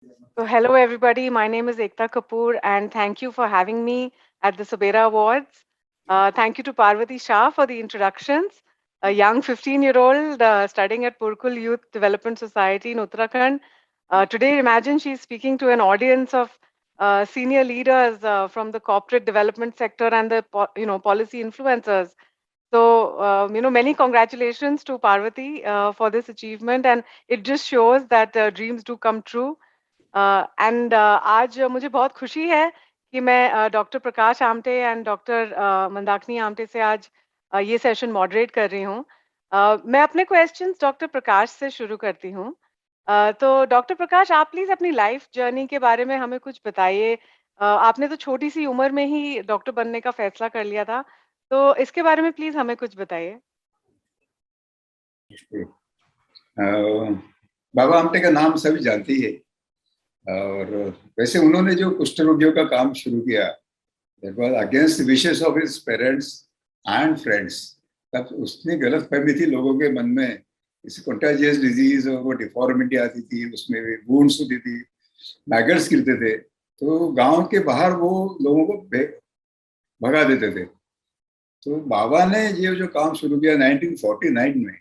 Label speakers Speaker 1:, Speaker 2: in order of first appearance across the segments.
Speaker 1: So, hello everybody. My name is Ekta Kapoor, and thank you for having me at the Sabera Awards. Thank you to Parvati Shah for the introductions. A young 15-year-old studying at Purkul Youth Development Society in Uttarakhand. Today, imagine she's speaking to an audience of senior leaders from the corporate development sector and the policy influencers. So, many congratulations to Parvati for this achievement, and it just shows that dreams do come true. And आज मुझे बहुत खुशी है कि मैं doctor Prakash Amte and doctor Mandakini Amte से आज ये सेशन मॉडरेट कर रही हूँ। मैं अपने क्वेश्चंस डॉक्टर प्रकाश से शुरू करती हूँ। तो डॉक्टर प्रकाश, आप प्लीज अपनी लाइफ जर्नी के बारे में हमें कुछ बताइए। आपने तो छोटी सी उम्र में ही डॉक्टर बनने का फैसला कर लिया था, तो इसके बारे में प्लीज हमें कुछ बताइए।
Speaker 2: बाबा आमटे का नाम सभी जानती है। और वैसे उन्होंने जो कुष्ठ रोगियों का काम शुरू किया, that was against wishes of his parents and friends. तब उसने गलत फहमी थी लोगों के मन में, इसे कंटाजियस डिजीज और वो डिफॉर्मिटी आती थी, उसमें वुंड्स होती थी, मैगट्स गिरते थे, तो गांव के बाहर वो लोगों को भगा देते थे। तो बाबा ने ये जो काम शुरू किया 1949 में,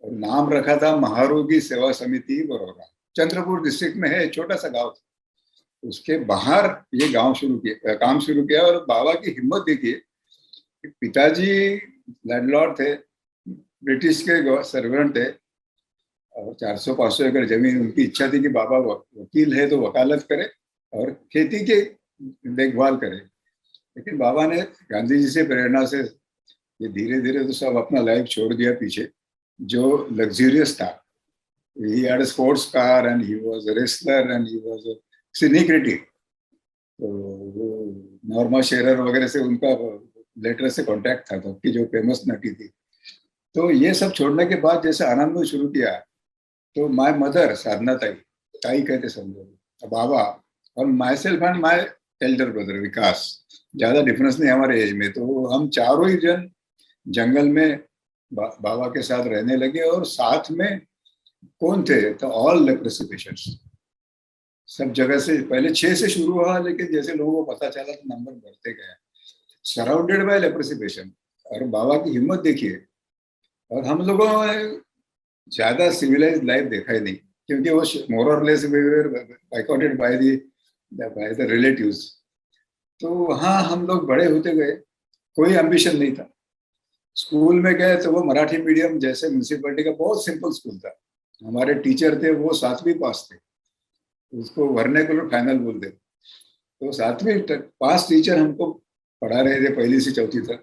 Speaker 2: और नाम रखा था महारोगी सेवा समिति बड़ौदा। चंद्रपुर डिस्ट्रिक्ट में है, छोटा सा गांव था। उसके बाहर ये गांव शुरू किया, काम शुरू किया। और बाबा की हिम्मत देखिए, पिताजी लैंडलॉर्ड थे, ब्रिटिश के सर्वेंट थे, और 400-500 एकड़ जमीन। उनकी इच्छा थी कि बाबा वकील है तो वकालत करे और खेती के देखभाल करे। लेकिन बाबा ने गांधी जी से प्रेरणा से ये धीरे धीरे तो सब अपना लाइफ छोड़ दिया पीछे, जो लग्जरियस था। He had a sports car and he was a wrestler and he was a cine critic. तो वो नॉर्मा शेरर वगैरह से उनका लेटर से कांटेक्ट था, तो जो फेमस नटी थी। तो ये सब छोड़ने के बाद जैसे आनंद में शुरू किया, तो माय मदर साधना ताई, ताई कहते सब लोग, बाबा, और myself and my elder brother Vikas, ज्यादा डिफरेंस नहीं हमारे एज में। तो हम चारों ही जन जंगल में बाबा के साथ रहने लगे। और साथ में कौन थे? तो ऑल लेप्रोसी पेशेंट्स, सब जगह से। पहले 6 से शुरू हुआ, लेकिन जैसे लोगों को पता चला तो नंबर बढ़ते गए, सराउंडेड बाय लेप्रोसी पेशेंट। और बाबा की हिम्मत देखिए। और हम लोगों ने ज्यादा सिविलाइज्ड लाइफ देखा ही नहीं, क्योंकि वो मोर और लेस बाइकआउटेड बाय द रिलेटिव्स। तो वहाँ हम लोग बड़े होते गए, कोई एम्बिशन नहीं था। स्कूल में गए तो वो मराठी मीडियम, जैसे म्यूनसिपैलिटी का बहुत सिंपल स्कूल था। हमारे टीचर थे वो 7वीं पास थे, उसको वर्नेकुलर फाइनल बोलते। तो 7वीं पास टीचर हमको पढ़ा रहे थे, 1ली से 4वीं तक।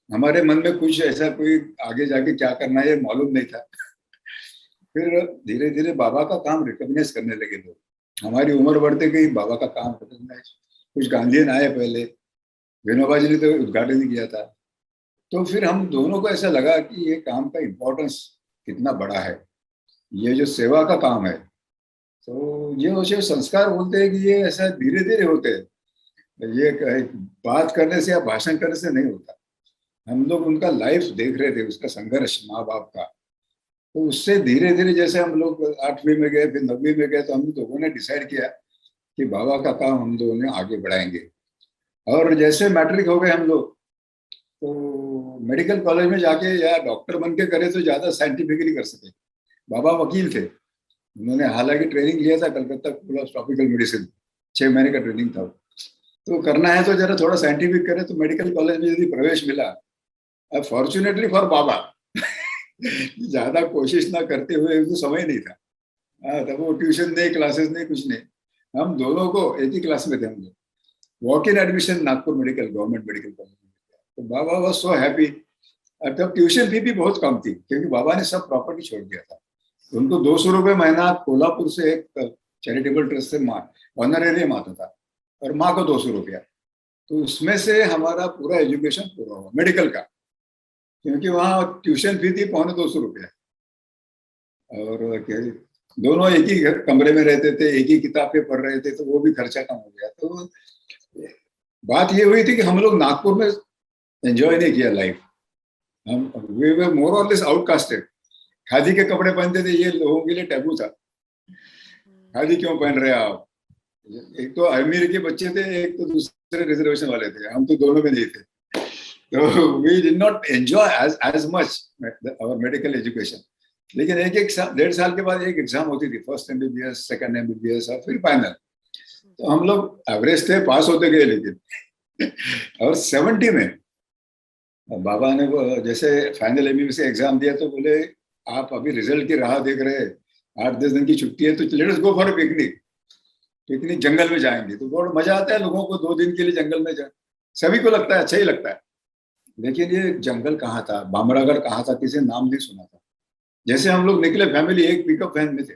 Speaker 2: हमारे मन में कुछ ऐसा कोई आगे जाके क्या करना है मालूम नहीं था। फिर धीरे धीरे बाबा का काम रिकॉग्नाइज करने लगे लोग, हमारी उम्र बढ़ते गई, बाबा का काम रिकॉग्नाइज। कुछ गांधीयन आए पहले, विनोबा जी ने तो उद्घाटन किया था। तो फिर हम दोनों को ऐसा लगा कि ये काम का इम्पोर्टेंस कितना बड़ा है, ये जो सेवा का काम है। तो ये उसे संस्कार बोलते हैं कि ये ऐसा धीरे धीरे होते हैं, ये बात करने से या भाषण करने से नहीं होता। हम लोग उनका लाइफ देख रहे थे, उसका संघर्ष माँ बाप का। तो उससे धीरे धीरे जैसे हम लोग 8वीं में गए, फिर 9वीं में गए, तो हम लोगों ने डिसाइड किया कि बाबा का काम हम लोगों ने आगे बढ़ाएंगे। और जैसे मैट्रिक हो गए हम लोग, तो मेडिकल कॉलेज में जाके या डॉक्टर बन के करे तो ज्यादा साइंटिफिकली कर सके। बाबा वकील थे, उन्होंने हालांकि ट्रेनिंग लिया था Calcutta school of tropical medicine, 6 महीने का ट्रेनिंग था। तो करना है तो जरा थोड़ा साइंटिफिक करे, तो मेडिकल कॉलेज में यदि प्रवेश मिला। अब फॉर्चुनेटली फॉर बाबा ज्यादा कोशिश ना करते हुए, तो समय नहीं था। तब वो ट्यूशन नहीं, क्लासेस नहीं, कुछ नहीं। हम दोनों को एक ही क्लास में थे हम लोग। Walk in admission Nagpur medical, government medical college में। तो बाबा वॉज सो हैप्पी। तब ट्यूशन फी भी बहुत कम थी, क्योंकि बाबा ने सब प्रॉपर्टी छोड़ दिया था। उनको 200 रुपये महीना कोल्हापुर से एक चैरिटेबल ट्रस्ट से ऑनरेरियम आता था, और माँ को 200 रुपया। तो उसमें से हमारा पूरा एजुकेशन पूरा हुआ मेडिकल का, क्योंकि वहाँ ट्यूशन फी थी 250 रुपया। और दोनों एक ही कमरे में रहते थे, एक ही किताब पे पढ़ रहे थे, तो वो भी खर्चा कम हो गया। तो बात ये हुई थी कि हम लोग नागपुर में एंजॉय नहीं किया लाइफ। हम वी वर मोर और लेस आउटकास्टेड। खादी के कपड़े पहनते थे, ये लोगों के लिए टैबू था। खादी क्यों पहन रहे हैं आप? एक तो अमीर के बच्चे थे, एक तो दूसरे रिजर्वेशन वाले थे, हम तो दोनों में नहीं थे। तो we did not enjoy as much our medical education. लेकिन एक एक साल, 1.5 साल के बाद एक एग्जाम होती थी, फर्स्ट एमबीबीएस, सेकंड एमबीबीएस और फिर फाइनल। तो हम लोग एवरेज थे, पास होते गए, लेकिन और 70 में बाबा ने वो जैसे फाइनल एमबीबीएस एग्जाम दिया तो बोले आप अभी रिजल्ट की राह देख रहे हैं, 8-10 दिन की छुट्टी है, तो let us go for picnic. Picnic जंगल में जाएंगे। तो बहुत मजा आता है लोगों को 2 दिन के लिए जंगल में जाए, सभी को लगता है अच्छा ही लगता है। लेकिन ये जंगल कहाँ था, बामरागढ़ कहाँ था, किसी ने नाम नहीं सुना था। जैसे हम लोग निकले, फैमिली एक पिकअप वैन में थे,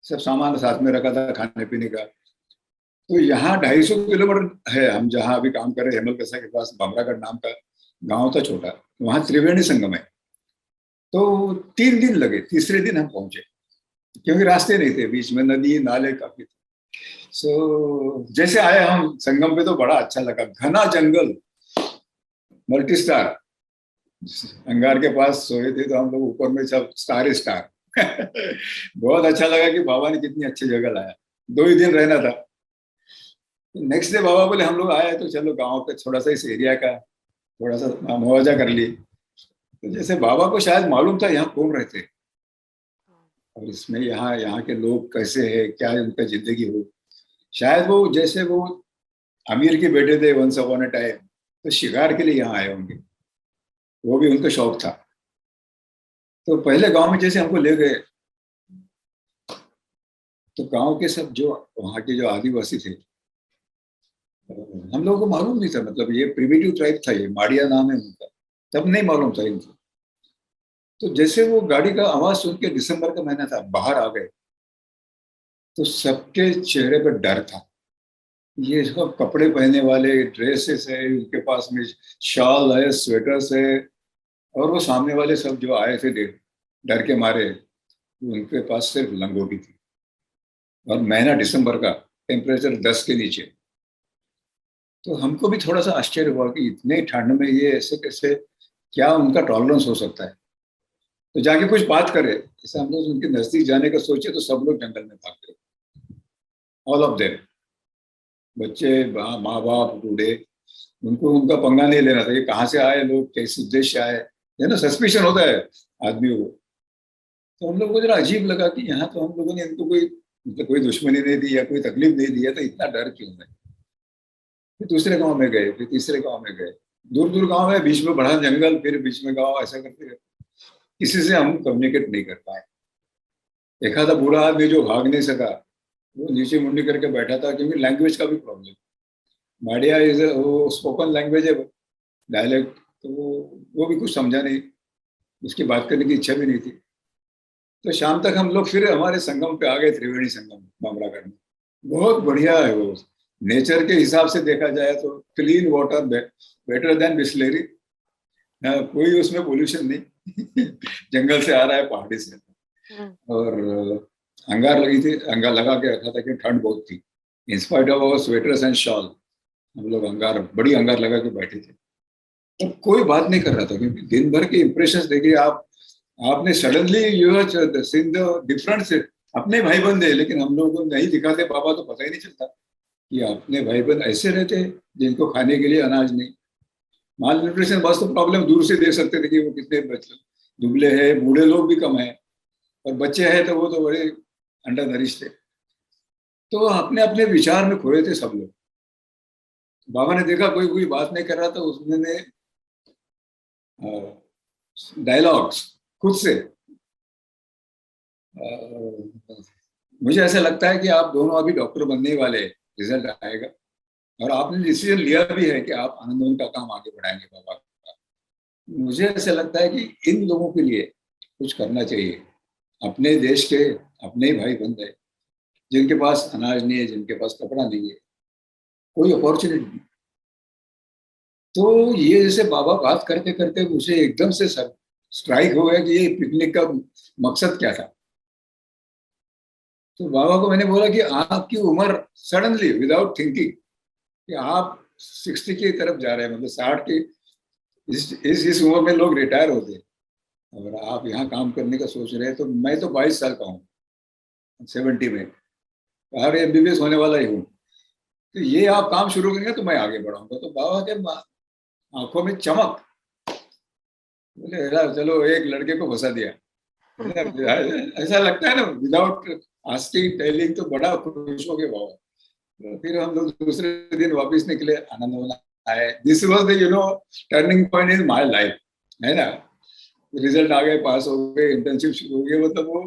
Speaker 2: सब सामान साथ में रखा था खाने पीने का। तो यहाँ 250 किलोमीटर है, हम जहाँ अभी काम कर रहे हैं हेमलकसा के पास, बामरागढ़ नाम का गांव था छोटा, वहां त्रिवेणी संगम है। तो 3 दिन लगे, तीसरे दिन हम पहुंचे, क्योंकि रास्ते नहीं थे, बीच में नदी नाले काफी थे। जैसे आए हम संगम पे तो बड़ा अच्छा लगा, घना जंगल, मल्टी स्टार। अंगार के पास सोए थे तो हम लोग ऊपर में सब स्टार ही स्टार। बहुत अच्छा लगा कि बाबा ने कितनी अच्छी जगह लाया। 2 ही दिन रहना था। नेक्स्ट डे बाबा बोले हम लोग आए तो चलो गांव पे थोड़ा सा इस एरिया का थोड़ा सा मुआवजा कर लिए। तो जैसे बाबा को शायद मालूम था यहाँ कौन रहते हैं, और इसमें यहाँ यहाँ के लोग कैसे हैं, क्या उनका जिंदगी हो। शायद वो जैसे वो अमीर के बेटे थे वंस अपॉन अ टाइम, तो शिकार के लिए यहाँ आए होंगे, वो भी उनका शौक था। तो पहले गांव में जैसे हमको ले गए, तो गांव के सब जो वहाँ के जो आदिवासी थे, हम लोगों को मालूम नहीं था, मतलब ये प्रिमिटिव ट्राइब था, ये माड़िया नाम है उनका, तब नहीं मालूम था इनको। तो जैसे वो गाड़ी का आवाज सुन के, दिसंबर का महीना था, बाहर आ गए, तो सबके चेहरे पर डर था। ये सब कपड़े पहने वाले, ड्रेसेस है उनके पास में, शॉल है, स्वेटर्स है, और वो सामने वाले सब जो आए थे डर के मारे, उनके पास सिर्फ लंगोटी थी। और महीना दिसंबर का, टेम्परेचर 10 के नीचे। तो हमको भी थोड़ा सा आश्चर्य हुआ कि इतने ठंड में ये ऐसे कैसे, क्या उनका टॉलरेंस हो सकता है। तो जाके कुछ बात करे, जैसे हम लोग उनके नजदीक जाने का सोचे तो सब लोग जंगल में भाग गए, ऑल ऑफ देम, बच्चे, माँ बाप, बूढ़े। उनको उनका पंगा नहीं लेना था, ये कहाँ से आए लोग, कैसे उद्देश्य आए, है ना, सस्पिशन होता है आदमी को। तो हम लोग को जरा अजीब लगा कि यहाँ तो हम लोगों ने इनको कोई, मतलब कोई दुश्मनी नहीं दी या कोई तकलीफ नहीं दी है, तो इतना डर क्यों है। फिर दूसरे गांव में गए, फिर तीसरे गांव में गए, दूर दूर गांव है, बीच में बड़ा जंगल, फिर बीच में गांव, ऐसा करते करते किसी से हम कम्युनिकेट नहीं कर पाए। देखा था बूढ़ा आदमी जो भाग नहीं सका, वो नीचे मुंडी करके बैठा था, क्योंकि लैंग्वेज का भी प्रॉब्लम। माड़िया इज वो स्पोकन लैंग्वेज है, डायलेक्ट, तो वो भी कुछ समझा नहीं, उसकी बात करने की इच्छा भी नहीं थी। तो शाम तक हम लोग फिर हमारे संगम पे आ गए, त्रिवेणी संगम बामरागढ़ में। बहुत बढ़िया है वो, नेचर के हिसाब से देखा जाए तो clean water, better than Bisleri. कोई उसमें पोल्यूशन नहीं। जंगल से आ रहा है, पहाड़ी से। और अंगार लगी थी, अंगार लगा के रखा था कि ठंड बहुत थी, in spite of our sweaters and shawl, हम लोग अंगार, बड़ी अंगार लगा के बैठे थे। तो कोई बात नहीं कर रहा था, क्योंकि दिन भर के इंप्रेशन देखिए आप, आपने suddenly you have seen the difference. अपने भाई बंद है, लेकिन हम लोग को नहीं दिखाते बाबा, तो पता ही नहीं चलता कि अपने भाई बंद ऐसे रहते हैं जिनको खाने के लिए अनाज नहीं। माल न्यूट्रिशन बस तो प्रॉब्लम दूर से देख सकते थे कि वो कितने बच्चे दुबले हैं, बूढ़े लोग भी कम है, और बच्चे हैं तो वो तो बड़े अंडर नरिश थे। तो अपने अपने विचार में खोए थे सब लोग। बाबा ने देखा कोई कोई बात नहीं कर रहा, तो उसने डायलॉग्स खुद से, मुझे ऐसा लगता है कि आप दोनों अभी डॉक्टर बनने वाले, रिजल्ट आएगा, और आपने डिसीजन लिया भी है कि आप आनंदवन का काम आगे बढ़ाएंगे बाबा का। मुझे ऐसा लगता है कि इन लोगों के लिए कुछ करना चाहिए, अपने देश के अपने ही भाई बंद है, जिनके पास अनाज नहीं है, जिनके पास कपड़ा नहीं है, कोई अपॉर्चुनिटी नहीं। तो ये जैसे बाबा बात करते करते मुझे एकदम से सर स्ट्राइक हो गया कि ये पिकनिक का मकसद क्या था। तो बाबा को मैंने बोला कि आपकी उम्र सडनली विदाउट थिंकिंग कि आप 60 की तरफ जा रहे हैं, मतलब 60 की इस उम्र में लोग रिटायर होते हैं, और आप यहाँ काम करने का सोच रहे हैं। तो मैं तो 22 साल का हूँ, 70 में। बाहर एमबीबीएस होने वाला ही हूँ, तो ये आप काम शुरू करेंगे तो मैं आगे बढ़ाऊंगा। तो बाबा के आंखों में चमक, बोले यार चलो एक लड़के को फंसा दिया। ऐसा लगता है ना, विदाउट आस्किंग टेलिंग, तो बड़ा खुश हो गए बाबा। तो फिर हम लोग दूसरे दिन वापस निकले, आनंद आए। This was the turning point in my life, है ना। रिजल्ट आ गए, पास हो गए, इंटर्नशिप शुरू हो गई, मतलब वो।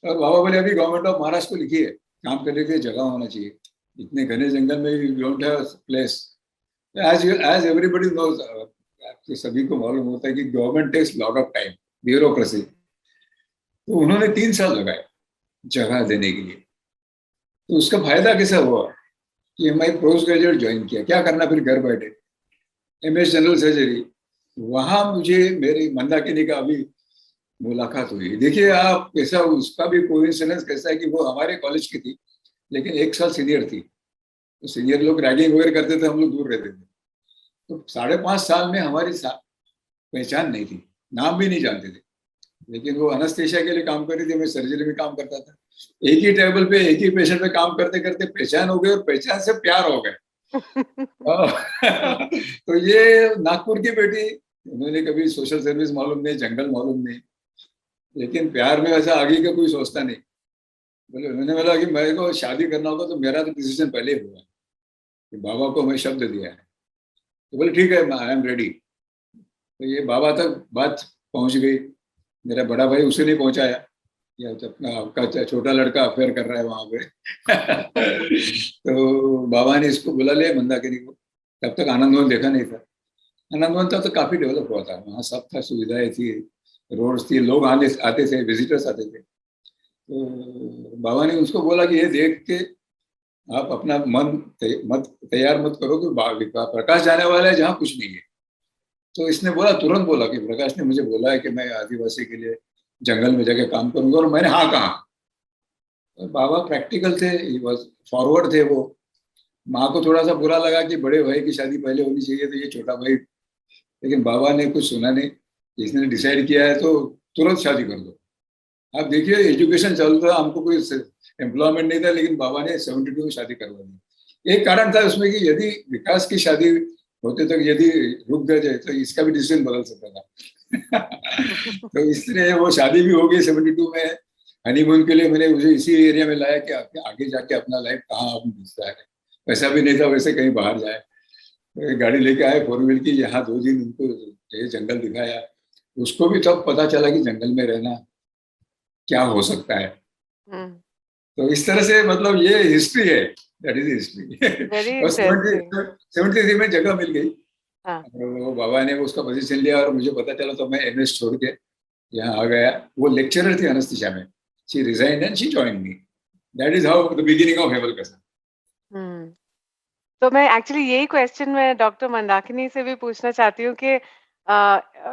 Speaker 2: और बाबा बोले अभी गवर्नमेंट ऑफ महाराष्ट्र को लिखिए, काम करने के लिए जगह होना चाहिए, इतने घने जंगल में you don't have place. As everybody knows, आपके सभी को मालूम होता है कि government takes lot of time, bureaucracy. तो उन्होंने 3 साल लगाए जगह देने के लिए। तो उसका फायदा कैसा हुआ कि मैं पोस्ट ग्रेजुएट ज्वाइन किया, क्या करना फिर घर बैठे, एमएस जनरल सर्जरी। वहां मुझे मेरी मंदाकिनी का अभी मुलाकात हुई। देखिए आप कैसा, उसका भी कोइंसिडेंस कैसा है कि वो हमारे कॉलेज की थी, लेकिन 1 साल सीनियर थी। तो सीनियर लोग रैगिंग वगैरह करते थे, हम लोग दूर रहते थे। तो 5.5 साल में हमारी पहचान नहीं थी, नाम भी नहीं जानते थे। लेकिन वो अनस्थेशिया के लिए काम कर रही थी, मैं सर्जरी में काम करता था। एक ही टेबल पे एक ही पेशेंट पे काम करते करते पहचान हो गई, और पहचान से प्यार हो गए। तो ये नागपुर की बेटी, उन्होंने कभी सोशल सर्विस मालूम नहीं, जंगल मालूम नहीं, लेकिन प्यार में वैसा आगे का कोई सोचता नहीं। बोले, उन्होंने बोला कि मेरे को शादी करना होगा, तो मेरा तो डिसीजन पहले हुआ है कि बाबा को मैं शब्द दिया है। तो बोले ठीक है, आई एम रेडी। तो ये बाबा तक बात पहुंच गई। मेरा बड़ा भाई उसे नहीं पहुंचाया, या तो अपना आपका छोटा लड़का अफेयर कर रहा है वहां पे। तो बाबा ने इसको बुला लिया मंदाकिनी को। तब तक आनंदवन देखा नहीं था। आनंदवन तब तो काफी डेवलप हुआ था, वहाँ सब था, सुविधाएं थी, रोड्स थी, लोग आते थे, विजिटर्स आते थे। तो बाबा ने उसको बोला कि ये देख के आप अपना मन तैयार मत करो कि प्रकाश जाने वाला है जहाँ कुछ नहीं है। तो इसने बोला, तुरंत बोला कि प्रकाश ने मुझे बोला है कि मैं आदिवासी के लिए जंगल में जाके काम करूंगा, और मैंने हाँ कहा। तो बाबा प्रैक्टिकल थे, फॉरवर्ड थे वो। माँ को थोड़ा सा बुरा लगा कि बड़े भाई की शादी पहले होनी चाहिए, तो ये छोटा भाई, लेकिन बाबा ने कुछ सुना नहीं। इसने डिसाइड किया है तो तुरंत शादी कर दो। आप देखिए, एजुकेशन चल रहा, हमको कोई एम्प्लॉयमेंट नहीं था, लेकिन बाबा ने 72 में शादी करवा दी। एक कारण था उसमें कि यदि विकास की शादी होते तक यदि रुक गए तो इसका भी डिसीजन बदल सकता था। तो इसलिए वो शादी भी हो गई 72 में। हनीमून के लिए मैंने मुझे इसी एरिया में लाया कि आगे जाके अपना लाइफ कहाँ आप दिखता है। पैसा भी नहीं था वैसे कहीं बाहर जाए। तो गाड़ी लेके आए 4 व्हील की, यहाँ 2 दिन उनको ये जंगल दिखाया। उसको भी तब पता चला कि जंगल में रहना क्या हो सकता है। तो इस तरह से मतलब ये हिस्ट्री है, दैट इज हिस्ट्री।
Speaker 1: वेरी
Speaker 2: और
Speaker 1: इंटरेस्टिंग।
Speaker 2: 73 में जगह मिल गई,
Speaker 1: हाँ।
Speaker 2: और वो बाबा ने उसका पोजीशन लिया, और मुझे पता चला तो मैं एमएस छोड़ के यहाँ आ गया। वो लेक्चरर थी अनस्थिशा में, she resigned and she joined me. That is how the beginning of Hemalkasa.
Speaker 1: तो मैं एक्चुअली यही क्वेश्चन मैं डॉक्टर मंदाकिनी से भी पूछना चाहती हूँ कि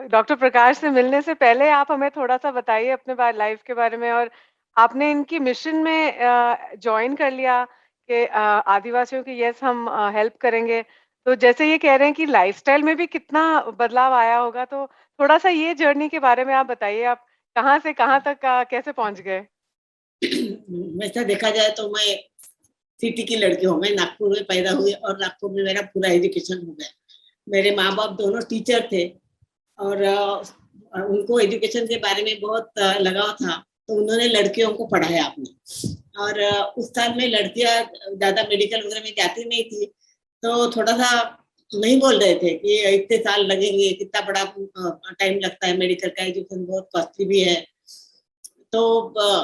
Speaker 1: डॉक्टर प्रकाश से मिलने से पहले आप हमें थोड़ा सा बताइए अपने लाइफ के बारे में। और आपने इनकी मिशन में ज्वाइन कर लिया कि आदिवासियों की यस हम हेल्प करेंगे। तो जैसे ये कह रहे हैं कि लाइफस्टाइल में भी कितना बदलाव आया होगा, तो थोड़ा सा ये जर्नी के बारे में आप बताइए। आप कहाँ से कहाँ तक कैसे पहुंच गए?
Speaker 3: वैसा देखा जाए तो मैं सिटी की लड़की हूँ। मैं नागपुर में पैदा हुई और नागपुर में मेरा पूरा एजुकेशन हो गया। मेरे माँ बाप दोनों टीचर थे, और उनको एजुकेशन के बारे में बहुत लगाव था, तो उन्होंने लड़कियों को पढ़ाया आपने। और उस साल में लड़कियां ज्यादा मेडिकल वगैरह में जाती नहीं थी, तो थोड़ा सा नहीं बोल रहे थे कि इतने साल लगेंगे, कितना बड़ा टाइम लगता है, मेडिकल का एजुकेशन बहुत कॉस्टली भी है। तो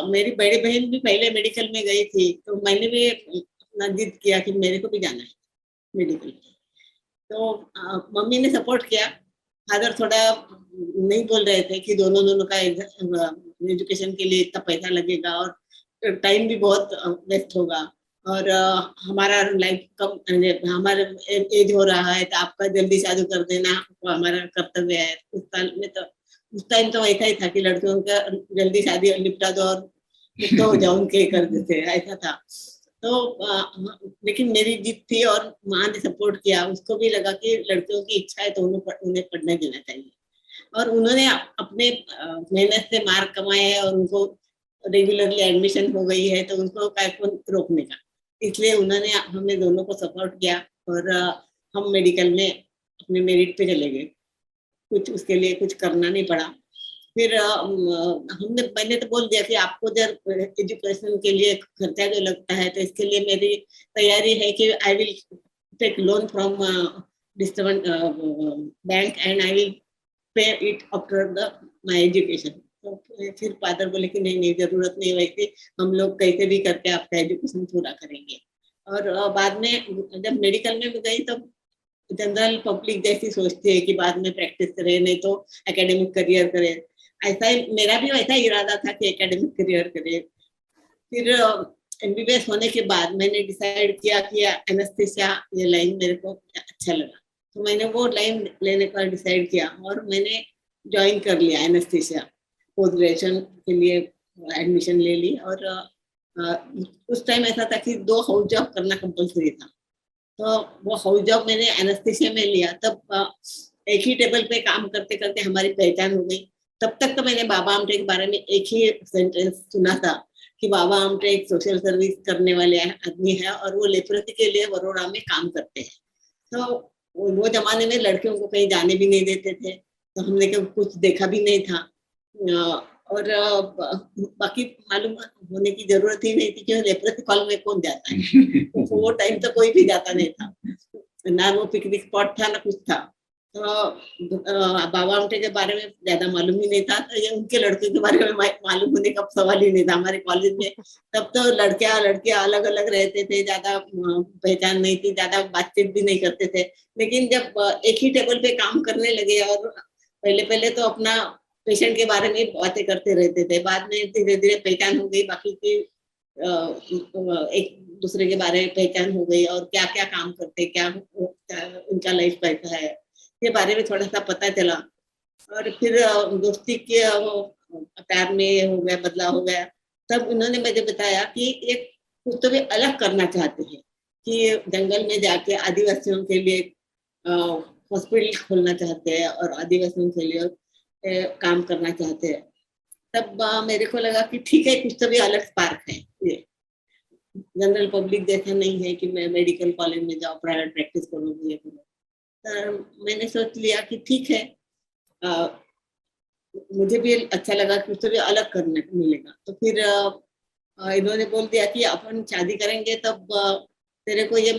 Speaker 3: मेरी बड़ी बहन भी पहले मेडिकल में गई थी, तो मैंने भी अपना जिद किया कि मेरे को भी जाना है मेडिकल। तो मम्मी ने सपोर्ट किया। फादर थोड़ा नहीं बोल रहे थे कि दोनों का एजुकेशन के लिए इतना पैसा लगेगा और टाइम भी बहुत वेस्ट होगा, और हमारा लाइफ कम, हमारा एज हो रहा है, तो आपका जल्दी शादी कर देना हमारा कर्तव्य है। उस टाइम तो ऐसा ही था कि लड़कियों का जल्दी शादी निपटा दो और मुक्त हो जाओ उनके कर देते, ऐसा था। तो लेकिन मेरी जिद थी और माँ ने सपोर्ट किया। उसको भी लगा कि लड़कियों की इच्छा है तो उन्हें पढ़ने देना चाहिए, और उन्होंने अपने मेहनत से मार्क कमाए हैं और उनको रेगुलरली एडमिशन हो गई है, तो उनको रोकने का। इसलिए उन्होंने हमें दोनों को सपोर्ट किया और हम मेडिकल में अपने मेरिट पे चले गए, कुछ उसके लिए कुछ करना नहीं पड़ा। फिर मैंने तो बोल दिया कि आपको जब एजुकेशन के लिए खर्चा जो लगता है तो इसके लिए मेरी तैयारी है कि I will take loan from bank and I will pay it after the my education. तो फिर फादर बोले कि नहीं नहीं, जरूरत नहीं वैसे, हम लोग कैसे भी करके आपका एजुकेशन पूरा करेंगे। और बाद में जब मेडिकल में गई तब जनरल पब्लिक जैसी सोचती है कि बाद में प्रैक्टिस करे, नहीं तो एकेडमिक करियर करे। ऐसा ही मेरा भी वैसा इरादा था कि एकेडमिक करियर करे। फिर एमबीबीएस होने के बाद मैंने डिसाइड किया कि एनेस्थीसिया ये लाइन मेरे को अच्छा लगा, तो मैंने वो लाइन लेने का डिसाइड किया और मैंने ज्वाइन कर लिया एनेस्थीसिया। पोस्ट ग्रेजुएशन के लिए एडमिशन ले ली और उस टाइम ऐसा था कि 2 हाउस जॉब करना कंपलसरी था, तो वो हाउस जॉब मैंने एनेस्थीसिया में लिया। तब एक ही टेबल पे काम करते करते हमारी पहचान हो गई। तब तक तो मैंने बाबा आमटे के बारे में एक ही सेंटेंस सुना था कि बाबा आमटे एक सोशल सर्विस करने वाले आदमी है और वो लेप्रोसी के लिए बड़ौदा में काम करते हैं। तो वो जमाने में लड़कियों को कहीं जाने भी नहीं देते थे, तो हमने कुछ देखा भी नहीं था। और बाकी मालूम होने की जरूरत ही नहीं थी कि लेप्रोसी कॉल में कौन जाता है। वो टाइम तो कोई भी जाता नहीं था, ना वो पिकनिक स्पॉट था ना कुछ था। तो बाबा आमटे के बारे में ज्यादा मालूम ही नहीं था, तो ये उनके लड़के के बारे में मालूम होने का सवाल ही नहीं था। हमारे कॉलेज में तब तो लड़कियां अलग अलग रहते थे, ज्यादा पहचान नहीं थी, ज्यादा बातचीत भी नहीं करते थे। लेकिन जब एक ही टेबल पे काम करने लगे और पहले तो अपना पेशेंट के बारे में बातें करते रहते थे, बाद में धीरे धीरे पहचान हो गई, बाकी की एक दूसरे के बारे में पहचान हो गई और क्या क्या काम करते, क्या उनका लाइफ कैसा है, के बारे में थोड़ा सा पता चला। और फिर दोस्ती के प्यार में हो गया, बदलाव हो गया। तब उन्होंने मुझे बताया कि एक कुछ तो भी अलग करना चाहते हैं कि जंगल में जाके आदिवासियों के लिए हॉस्पिटल खोलना चाहते हैं और आदिवासियों के लिए काम करना चाहते हैं। तब मेरे को लगा कि ठीक है, कुछ तो भी अलग स्पार्क है, ये जनरल पब्लिक जैसा नहीं है कि मैं मेडिकल कॉलेज में जाऊँ, प्राइवेट प्रैक्टिस करूँगी, ये करूँ। तो मैंने सोच लिया कि ठीक है, मुझे भी अच्छा लगा कि कुछ तो भी अलग करने को मिलेगा। तो फिर इन्होंने बोल दिया कि अपन शादी करेंगे तब तेरे को ये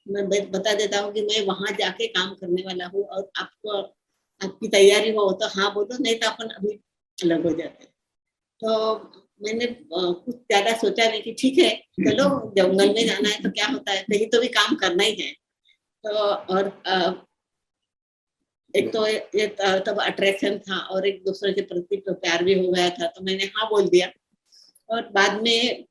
Speaker 3: मैं बता देता हूँ कि मैं वहां जाके काम करने वाला हूँ और आपको आपकी तैयारी हो तो हाँ बोलो, नहीं तो अपन अभी अलग हो जाते। तो मैंने कुछ ज्यादा सोचा नहीं कि ठीक है चलो जंगल में जाना है तो क्या होता है, कहीं तो भी काम करना ही है। तो और एक तो ये तब अट्रैक्शन था और एक दूसरे के प्रति तो प्यार भी हो गया था, तो मैंने हाँ बोल दिया। और बाद में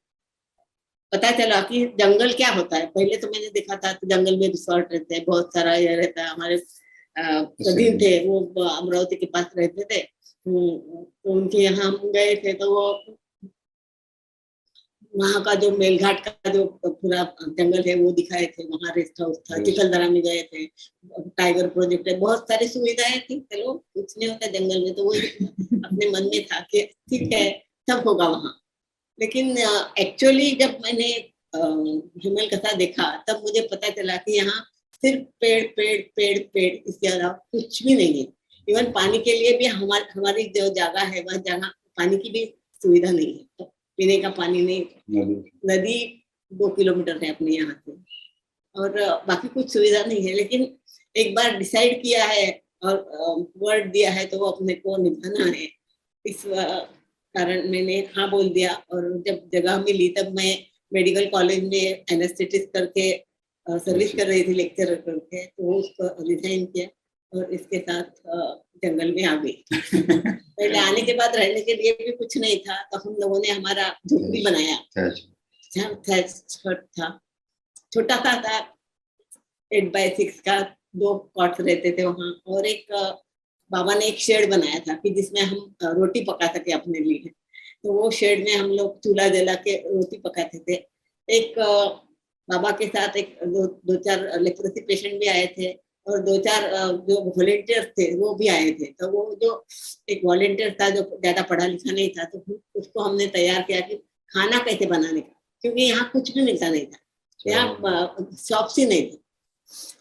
Speaker 3: पता चला कि जंगल क्या होता है। पहले तो मैंने देखा था तो जंगल में रिसोर्ट रहते हैं, बहुत सारा ये रहता है। हमारे कदीम थे वो अमरावती के पास रहते थे, तो उनके यहाँ हम गए थे तो वो वहाँ का जो मेलघाट का जो पूरा जंगल है वो दिखाए थे। वहाँ रेस्ट हाउस था, चिखलदरा में गए थे, टाइगर प्रोजेक्ट है, बहुत सारी सुविधाएं थी। चलो कुछ नहीं होता जंगल में, तो वो अपने मन में था कि ठीक है सब होगा वहाँ। लेकिन एक्चुअली जब मैंने हिमल कथा देखा तब मुझे पता चला कि यहाँ सिर्फ पेड़ पेड़ पेड़ पेड़, इसके अलावा कुछ भी नहीं है। इवन पानी के लिए भी हमारी जो जगह है वह जगह पानी की भी सुविधा नहीं है, तो पीने का पानी नहीं। नदी 2 किलोमीटर है अपने यहाँ से और बाकी कुछ सुविधा नहीं है। लेकिन एक बार डिसाइड किया है और वर्ड दिया है तो वो अपने को निभाना है। इस कारण मैंने हाँ बोल दिया। और जब जगह मिली तब मैं मेडिकल कॉलेज में एनेस्थेटिस्ट करके सर्विस कर रही थी, लेक्चरर करके, तो उसको रिजाइन किया और इसके साथ जंगल में आ गई। पहले आने के बाद रहने के लिए भी कुछ नहीं था, तो हम लोगों ने हमारा झोपड़ी बनाया था, छोटा सा था, 8x6 का, 2 कॉट्स रहते थे वहाँ। और एक बाबा ने एक शेड बनाया था कि जिसमें हम रोटी पका सके अपने लिए। तो वो शेड में हम लोग चूल्हा जला के रोटी पकाते थे। एक बाबा के साथ एक दो चार लेप्रोसी पेशेंट भी आए थे और 2-4 जो वॉलेंटियर्स थे वो भी आए थे। तो वो जो एक वॉलेंटियर था जो ज्यादा पढ़ा लिखा नहीं था, तो उसको हमने तैयार किया कि खाना कैसे बनाने का, क्योंकि यहाँ कुछ भी मिलता नहीं था। यहाँ शॉप्स ही नहीं थे,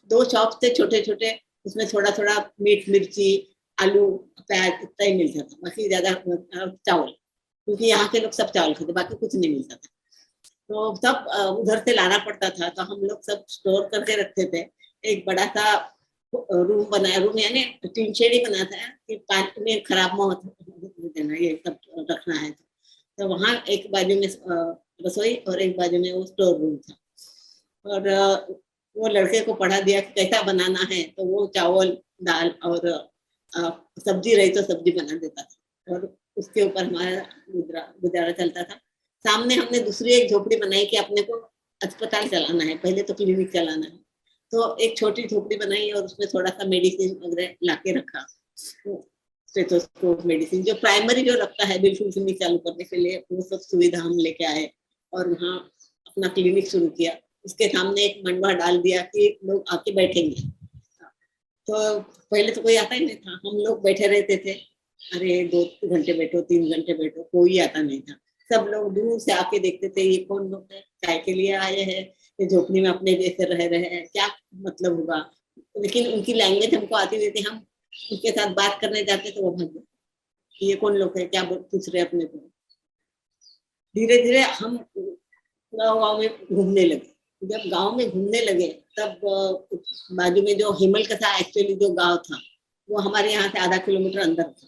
Speaker 3: 2 शॉप्स थे छोटे छोटे, उसमें थोड़ा थोड़ा मीट मिर्ची आलू प्याज इतना ही मिलता था, बाकी ज्यादा चावल, क्योंकि यहाँ के लोग सब चावल खाते, बाकी कुछ नहीं मिलता था। तो सब उधर से लाना पड़ता था, तो हम लोग सब स्टोर करके रखते थे। एक बड़ा सा रूम बनाया, रूम यानी टीन शेड ही बना था कि पानी में खराब मत देना, ये सब रखना है। तो वहाँ एक बाजू में रसोई और एक बाजू में वो स्टोर रूम था। और वो लड़के को पढ़ा दिया कि कैसा बनाना है, तो वो चावल दाल और सब्जी रही तो सब्जी बना देता था, और उसके ऊपर हमारा गुजारा चलता था। सामने हमने दूसरी एक झोपड़ी बनाई कि अपने को अस्पताल चलाना है, पहले तो क्लिनिक चलाना है, तो एक छोटी झोपड़ी बनाई और उसमें थोड़ा सा मेडिसिन वगैरह लाके रखा, स्टेथोस्कोप मेडिसिन जो प्राइमरी जो लगता है बिल्कुल क्लिनिक चालू करने के लिए, वो सब सुविधा हम लेके आए और वहाँ अपना क्लिनिक शुरू किया। उसके सामने एक मंडवा डाल दिया कि लोग आके बैठेंगे। तो पहले तो कोई आता ही नहीं था, हम लोग बैठे रहते थे, अरे 2 घंटे बैठो 3 घंटे बैठो, कोई आता नहीं था। सब लोग दूर से आके देखते थे ये कौन लोग है, चाय के लिए आए हैं, ये झोपड़ी में अपने जैसे रह रहे हैं, क्या मतलब होगा। लेकिन उनकी लैंग्वेज हमको आती नहीं थी, हम उनके साथ बात करने जाते तो वो भाग जाते, ये कौन लोग है, क्या पूछ रहे अपने को। धीरे धीरे हम गाँव में घूमने लगे। जब गांव में घूमने लगे तब बाजू में जो हिमल कथा एक्चुअली जो गांव था वो हमारे यहाँ से आधा किलोमीटर अंदर था।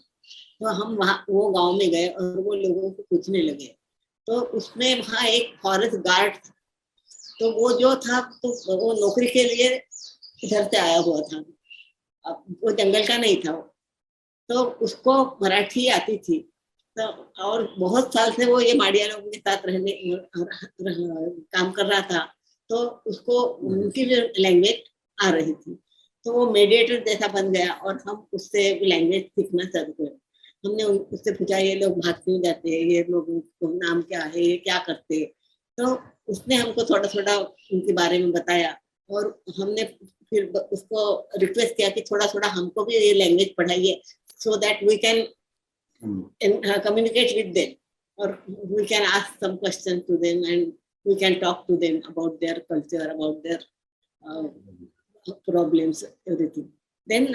Speaker 3: तो हम वहाँ वो गांव में गए और वो लोगों को पूछने लगे, तो उसमें वहाँ एक फॉरेस्ट गार्ड था। तो वो जो था तो वो नौकरी के लिए इधर से आया हुआ था, वो जंगल का नहीं था वो। तो उसको मराठी आती थी, तो और बहुत साल से वो ये माड़िया लोगों के साथ रहने काम कर रहा था, तो उसको उनकी जो लैंग्वेज आ रही थी, तो वो मेडिएटर जैसा बन गया और हम उससे लैंग्वेज सीखना चालू किया। हमने उससे पूछा ये लोग भाग क्यों जाते हैं, ये लोगों को नाम क्या है, ये क्या करते, तो उसने हमको थोड़ा थोड़ा उनके बारे में बताया। और हमने फिर उसको रिक्वेस्ट किया कि थोड़ा थोड़ा हमको भी ये लैंग्वेज पढ़ाइए, so that we can communicate with them, or we can ask some questions to them and we can talk to them about their culture, about their problems, everything. Then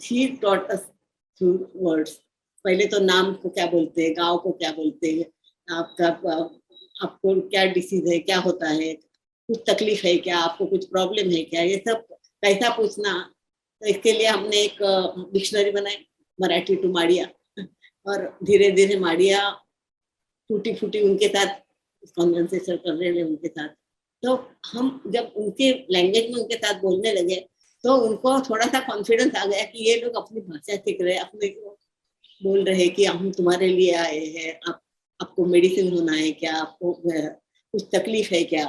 Speaker 3: he taught us few words. पहले तो नाम को क्या बोलते हैं, गांव को क्या बोलते हैं, आपको क्या डिसीज है, क्या होता है, कुछ तकलीफ है क्या, आपको कुछ प्रॉब्लम है क्या, ये सब कैसा पूछना। तो इसके लिए हमने एक डिक्शनरी बनाई, मराठी टू माड़िया, और धीरे धीरे माड़िया टूटी फूटी उनके साथ कॉन्वर्सेशन कर रहे हैं उनके साथ। तो हम जब उनके लैंग्वेज में उनके साथ बोलने लगे तो उनको थोड़ा सा कॉन्फिडेंस आ गया कि ये लोग अपनी भाषा सीख रहे हैं, अपने को बोल रहे हैं कि हम तुम्हारे लिए आए हैं, आपको मेडिसिन होना है क्या, आपको कुछ तकलीफ है क्या।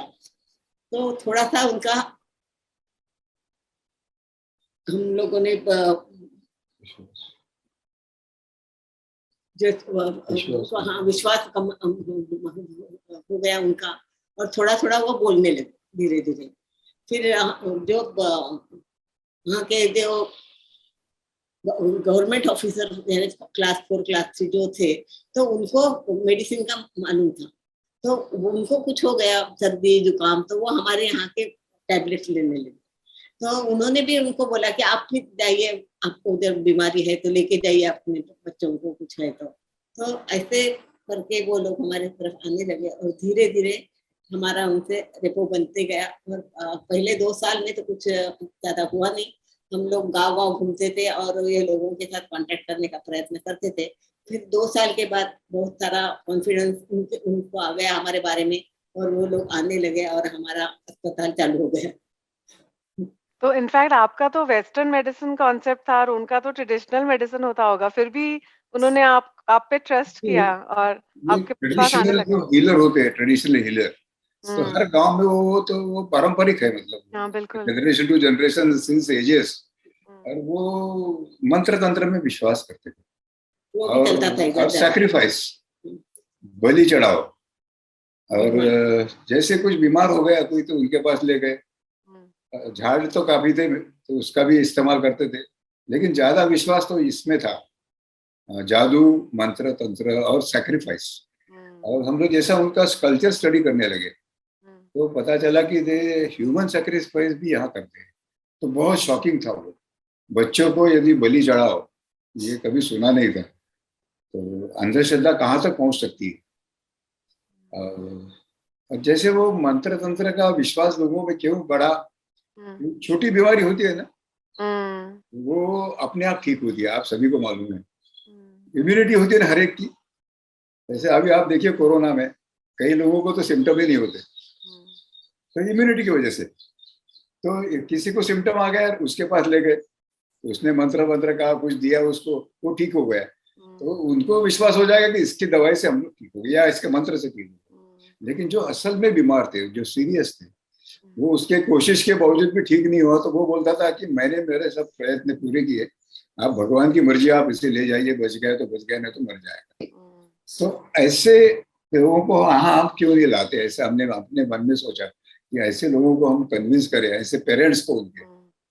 Speaker 3: तो थोड़ा सा उनका हम लोगों ने जो हाँ विश्वास कम हो गया उनका, और थोड़ा थोड़ा वो बोलने लगे धीरे धीरे। फिर जो वहाँ के जो गवर्नमेंट ऑफिसर यानी क्लास 4 क्लास 3 जो थे, तो उनको मेडिसिन का मालूम था, तो उनको कुछ हो गया सर्दी जुकाम, तो वो हमारे यहाँ के टैबलेट लेने लगे। तो उन्होंने भी उनको बोला कि आप भी जाइए, आपको उधर बीमारी है तो लेके जाइए अपने बच्चों को, कुछ है तो ऐसे करके वो लोग हमारे तरफ आने लगे और धीरे धीरे हमारा उनसे रेपो बनते गया। और पहले 2 साल में तो कुछ ज्यादा हुआ नहीं, हम लोग गाँव घूमते थे और ये लोगों के साथ कांटेक्ट करने का प्रयत्न करते थे। फिर 2 साल के बाद बहुत सारा कॉन्फिडेंस उनको आ गया हमारे बारे में, और वो लोग आने लगे और हमारा अस्पताल चालू हो गया।
Speaker 1: तो इनफैक्ट आपका तो वेस्टर्न मेडिसिन कॉन्सेप्ट था और उनका तो ट्रेडिशनल मेडिसिन होता होगा, फिर भी उन्होंने आप पे ट्रस्ट किया और आपके पास आने
Speaker 2: ट्रेडिशनल
Speaker 1: लगे।
Speaker 2: जो हीलर होते हैं, ट्रेडिशनल हीलर, तो हर गांव में वो पारंपरिक है, मतलब
Speaker 1: हाँ बिल्कुल।
Speaker 2: Generation to generation since ages, और वो मंत्र तंत्र में विश्वास करते थे,
Speaker 3: वो भी चलता था
Speaker 2: और सैक्रिफाइस, बलि चढ़ाओ, और जैसे कुछ बीमार हो गया कोई तो उनके पास ले गए। झाड़ तो काफी थे तो उसका भी इस्तेमाल करते थे, लेकिन ज्यादा विश्वास तो इसमें था, जादू मंत्र तंत्र और सैक्रिफाइस। और हम लोग जैसा उनका कल्चर स्टडी करने लगे तो पता चला कि दे ह्यूमन सेक्रीफाइस भी यहाँ करते हैं। तो बहुत शॉकिंग था वो, बच्चों को यदि बलि चढ़ाओ, ये कभी सुना नहीं था। तो अंधश्रद्धा कहाँ तक पहुंच सकती है। और जैसे वो मंत्र तंत्र का विश्वास लोगों में क्यों बढ़ा, छोटी बीमारी होती है ना, वो अपने आप ठीक होती है, आप सभी को मालूम है। इम्यूनिटी होती है ना हर एक की। जैसे अभी आप देखिए कोरोना में कई लोगों को तो सिम्टम ही नहीं होते, तो इम्यूनिटी की वजह से। तो किसी को सिम्टम आ गया, उसके पास ले गए, उसने मंत्र वंत्र का कुछ दिया उसको, वो ठीक हो गया। तो उनको विश्वास हो जाएगा कि इसकी दवाई से हम लोग ठीक हो गए या इसके मंत्र से ठीक हो गए। लेकिन जो असल में बीमार थे, जो सीरियस थे, वो उसके कोशिश के बावजूद भी ठीक नहीं हुआ, तो वो बोलता था कि मैंने मेरे सब प्रयत्न पूरे किए, आप भगवान की मर्जी, आप इसे ले जाइए, बच गए तो बच गए, नहीं तो मर जाएगा। तो ऐसे लोगों को यहाँ आप क्यों नहीं लाते? ऐसे हमने अपने मन में सोचा कि ऐसे लोगों को हम कन्विंस करें, ऐसे पेरेंट्स को उनके,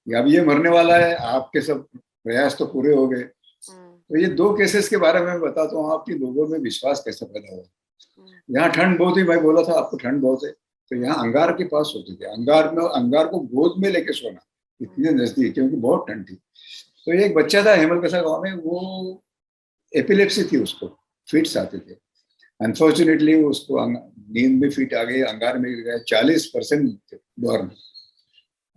Speaker 2: अब ये मरने वाला है, आपके सब प्रयास तो पूरे हो गए। तो ये दो केसेस के बारे में बताता हूँ आपकी, लोगों में विश्वास कैसे पैदा हुआ। यहाँ ठंड बहुत ही, मैं बोला था आपको ठंड बहुत है, तो यहाँ अंगार के पास होते थे, अंगार को गोद में लेके सोना, इतने नजदीक, क्योंकि बहुत ठंड थी। तो एक बच्चा था हेमलकसा गांव में, वो एपिलेप्सी थी, उसको फिट्स आते थे। अनफॉर्चुनेटली उसको नींद में फिट आ गई, अंगार में गिर गया, 40% बर्न।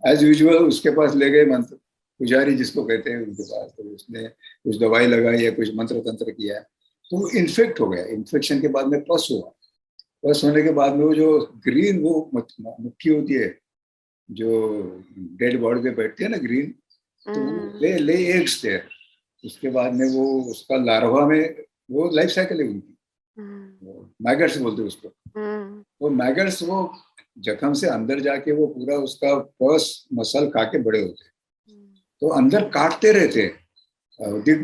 Speaker 2: एज यूजुअल उसके पास ले गए मंत्र पुजारी जिसको कहते हैं उनके पास, तो उसने कुछ दवाई लगाई या कुछ मंत्र तंत्र किया, तो इन्फेक्ट हो गया। इन्फेक्शन के बाद में पस हुआ। पस होने के बाद में वो जो ग्रीन वो मक्खी होती है जो डेड बॉडी पे बैठती है ना, ग्रीन, तो ले एग्स थे। उसके बाद में वो उसका लार्वा में, वो लाइफ साइकिल है उनकी, मैगट्स बोलते हैं उसको। वो मैगट्स वो जख्म से अंदर जाके वो पूरा उसका पस मसल खा के बड़े होते, तो अंदर काटते रहते।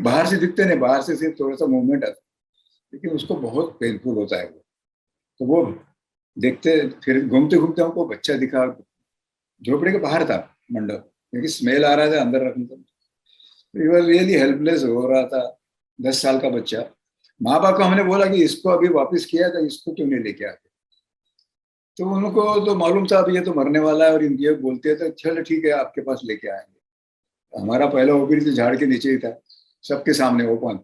Speaker 2: बाहर से दिखते नहीं, बाहर से सिर्फ थोड़ा सा मूवमेंट आता, लेकिन उसको बहुत पेनफुल होता है वो। तो वो देखते, फिर घूमते घूमते हमको बच्चा दिखा, झोपड़े के बाहर था मंडप, क्योंकि स्मेल आ रहा था अंदर रखने का। रियली हेल्पलेस हो रहा था, 10 साल का बच्चा। माँ बाप को हमने बोला कि इसको अभी वापस किया था, इसको क्यों नहीं लेके आते? तो उनको तो मालूम था अभी ये तो मरने वाला है, और ये बोलते थे चलो ठीक है आपके पास लेके आएंगे। हमारा पहला ओपीडी तो झाड़ के नीचे ही था, सबके सामने ओपन।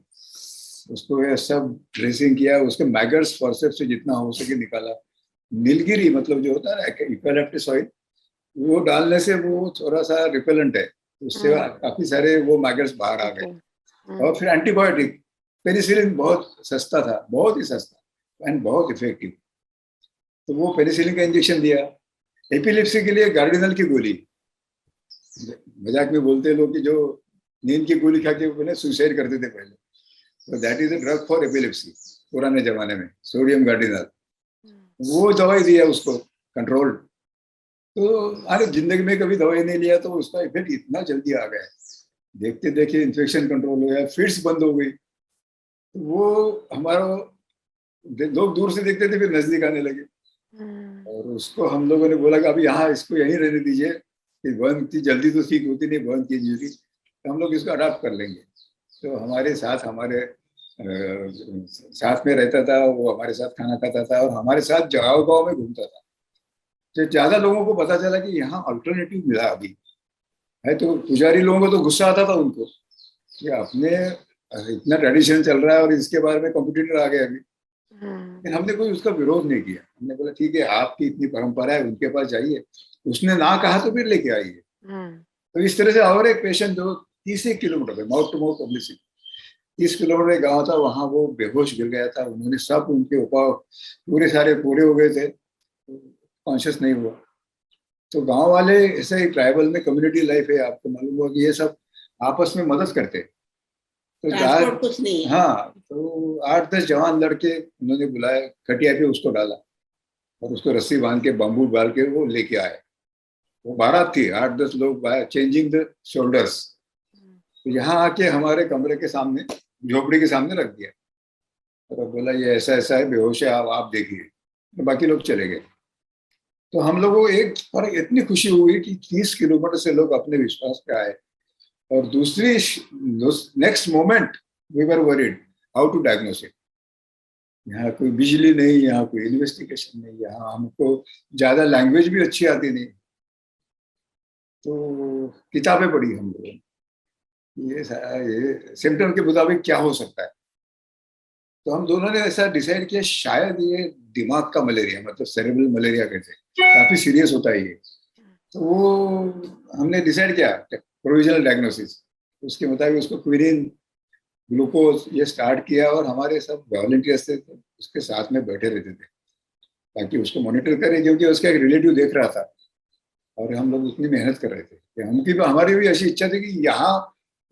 Speaker 2: उसको ये सब ड्रेसिंग किया, उसके मैगट्स फॉरसेप्स से जितना हो सके निकाला। नीलगिरी मतलब जो होता है ना यूकैलिप्टस ऑयल, वो डालने से वो थोड़ा सा रिपेलेंट है, उससे काफी सारे वो मैगट्स बाहर आ गए। और फिर एंटीबायोटिक, पेनिसिलिन बहुत सस्ता था, बहुत ही सस्ता एंड बहुत इफेक्टिव, तो वो पेनिसिलिन का इंजेक्शन दिया। एपिलेप्सी के लिए गार्डिनल की गोली, मजाक में बोलते हैं लोग कि जो नींद की गोली खा के सुसाइड करते थे पहले, तो that is a drug for epilepsy पुराने जमाने में, सोडियम गार्डिनल। वो दवाई दिया उसको कंट्रोल्ड। तो अरे जिंदगी में कभी दवाई नहीं लिया, तो उसका इफेक्ट इतना जल्दी आ गया, देखते देखते इन्फेक्शन कंट्रोल हो गया, फिट्स बंद हो गई। तो वो हमारा लोग दूर से देखते थे, फिर नजदीक आने लगे। और उसको हम लोगों ने बोला कि अभी यहाँ इसको यहीं रहने दीजिए, कि बंद की जल्दी तो ठीक होती नहीं, बंद की इंजरी, तो हम लोग इसको अडॉप्ट कर लेंगे। तो हमारे साथ साथ में रहता था, वो हमारे साथ खाना खाता था, और हमारे साथ गाँव गाँव में घूमता था। तो ज्यादा लोगों को पता चला कि यहाँ अल्टरनेटिव मिला अभी है। तो पुजारी लोगों को तो गुस्सा आता था उनको कि अपने इतना ट्रेडिशन चल रहा है और इसके बारे में कॉम्पिटिटर आ गए अभी। लेकिन हमने कोई उसका विरोध नहीं किया, हमने बोला ठीक है आपकी इतनी परंपरा है, उनके पास जाइए। उसने ना कहा तो फिर लेके आइए। तो इस तरह से और एक पेशेंट जो 30 किलोमीटर पे, mouth to mouth publicity, 30 kilometre एक गाँव था, वहां वो बेहोश गिर गया था। उन्होंने सब उनके उपाय पूरे सारे पूरे हो गए थे, कॉन्शियस नहीं हुआ। तो गांव वाले ऐसे ही, ट्राइबल में कम्युनिटी लाइफ है, आपको मालूम होगा कि ये सब आपस में मदद करते। तो
Speaker 3: कुछ नहीं है।
Speaker 2: हाँ, तो 8-10 जवान लड़के उन्होंने बुलाया, खटिया पे उसको डाला और उसको रस्सी बांध के बम्बू डाल के वो लेके आए। वो बारात थी, 8-10 लोग, चेंजिंग द शोल्डर्स। तो यहाँ आके हमारे कमरे के सामने, झोपड़ी के सामने रख दिया और बोला ये ऐसा ऐसा है, बेहोश है, आप देखिए। तो बाकी लोग चले गए। तो हम लोगों को एक और इतनी खुशी हुई कि 30 किलोमीटर से लोग अपने विश्वास पे आए। और दूसरी next moment we were worried how to diagnose it. यहाँ कोई बिजली नहीं, यहाँ कोई इन्वेस्टिगेशन नहीं, यहाँ हमको ज्यादा लैंग्वेज भी अच्छी आती नहीं, तो किताबें पढ़ी हम लोगों ने, ये सिम्टम के मुताबिक क्या हो सकता है। तो हम दोनों ने ऐसा डिसाइड किया शायद ये दिमाग का मलेरिया, मतलब सेरेब्रल मलेरिया कहते हैं, काफी सीरियस होता है ये। तो वो हमने डिसाइड किया प्रोविजनल डायग्नोसिस, उसके मुताबिक उसको क्विनिन, ग्लूकोज ये स्टार्ट किया, और हमारे सब वॉलंटियर्स थे उसके साथ में बैठे रहते थे ताकि उसको मॉनिटर करें, क्योंकि उसका एक रिलेटिव देख रहा था और हम लोग उतनी मेहनत कर रहे थे कि हमारी भी ऐसी इच्छा थी कि यहाँ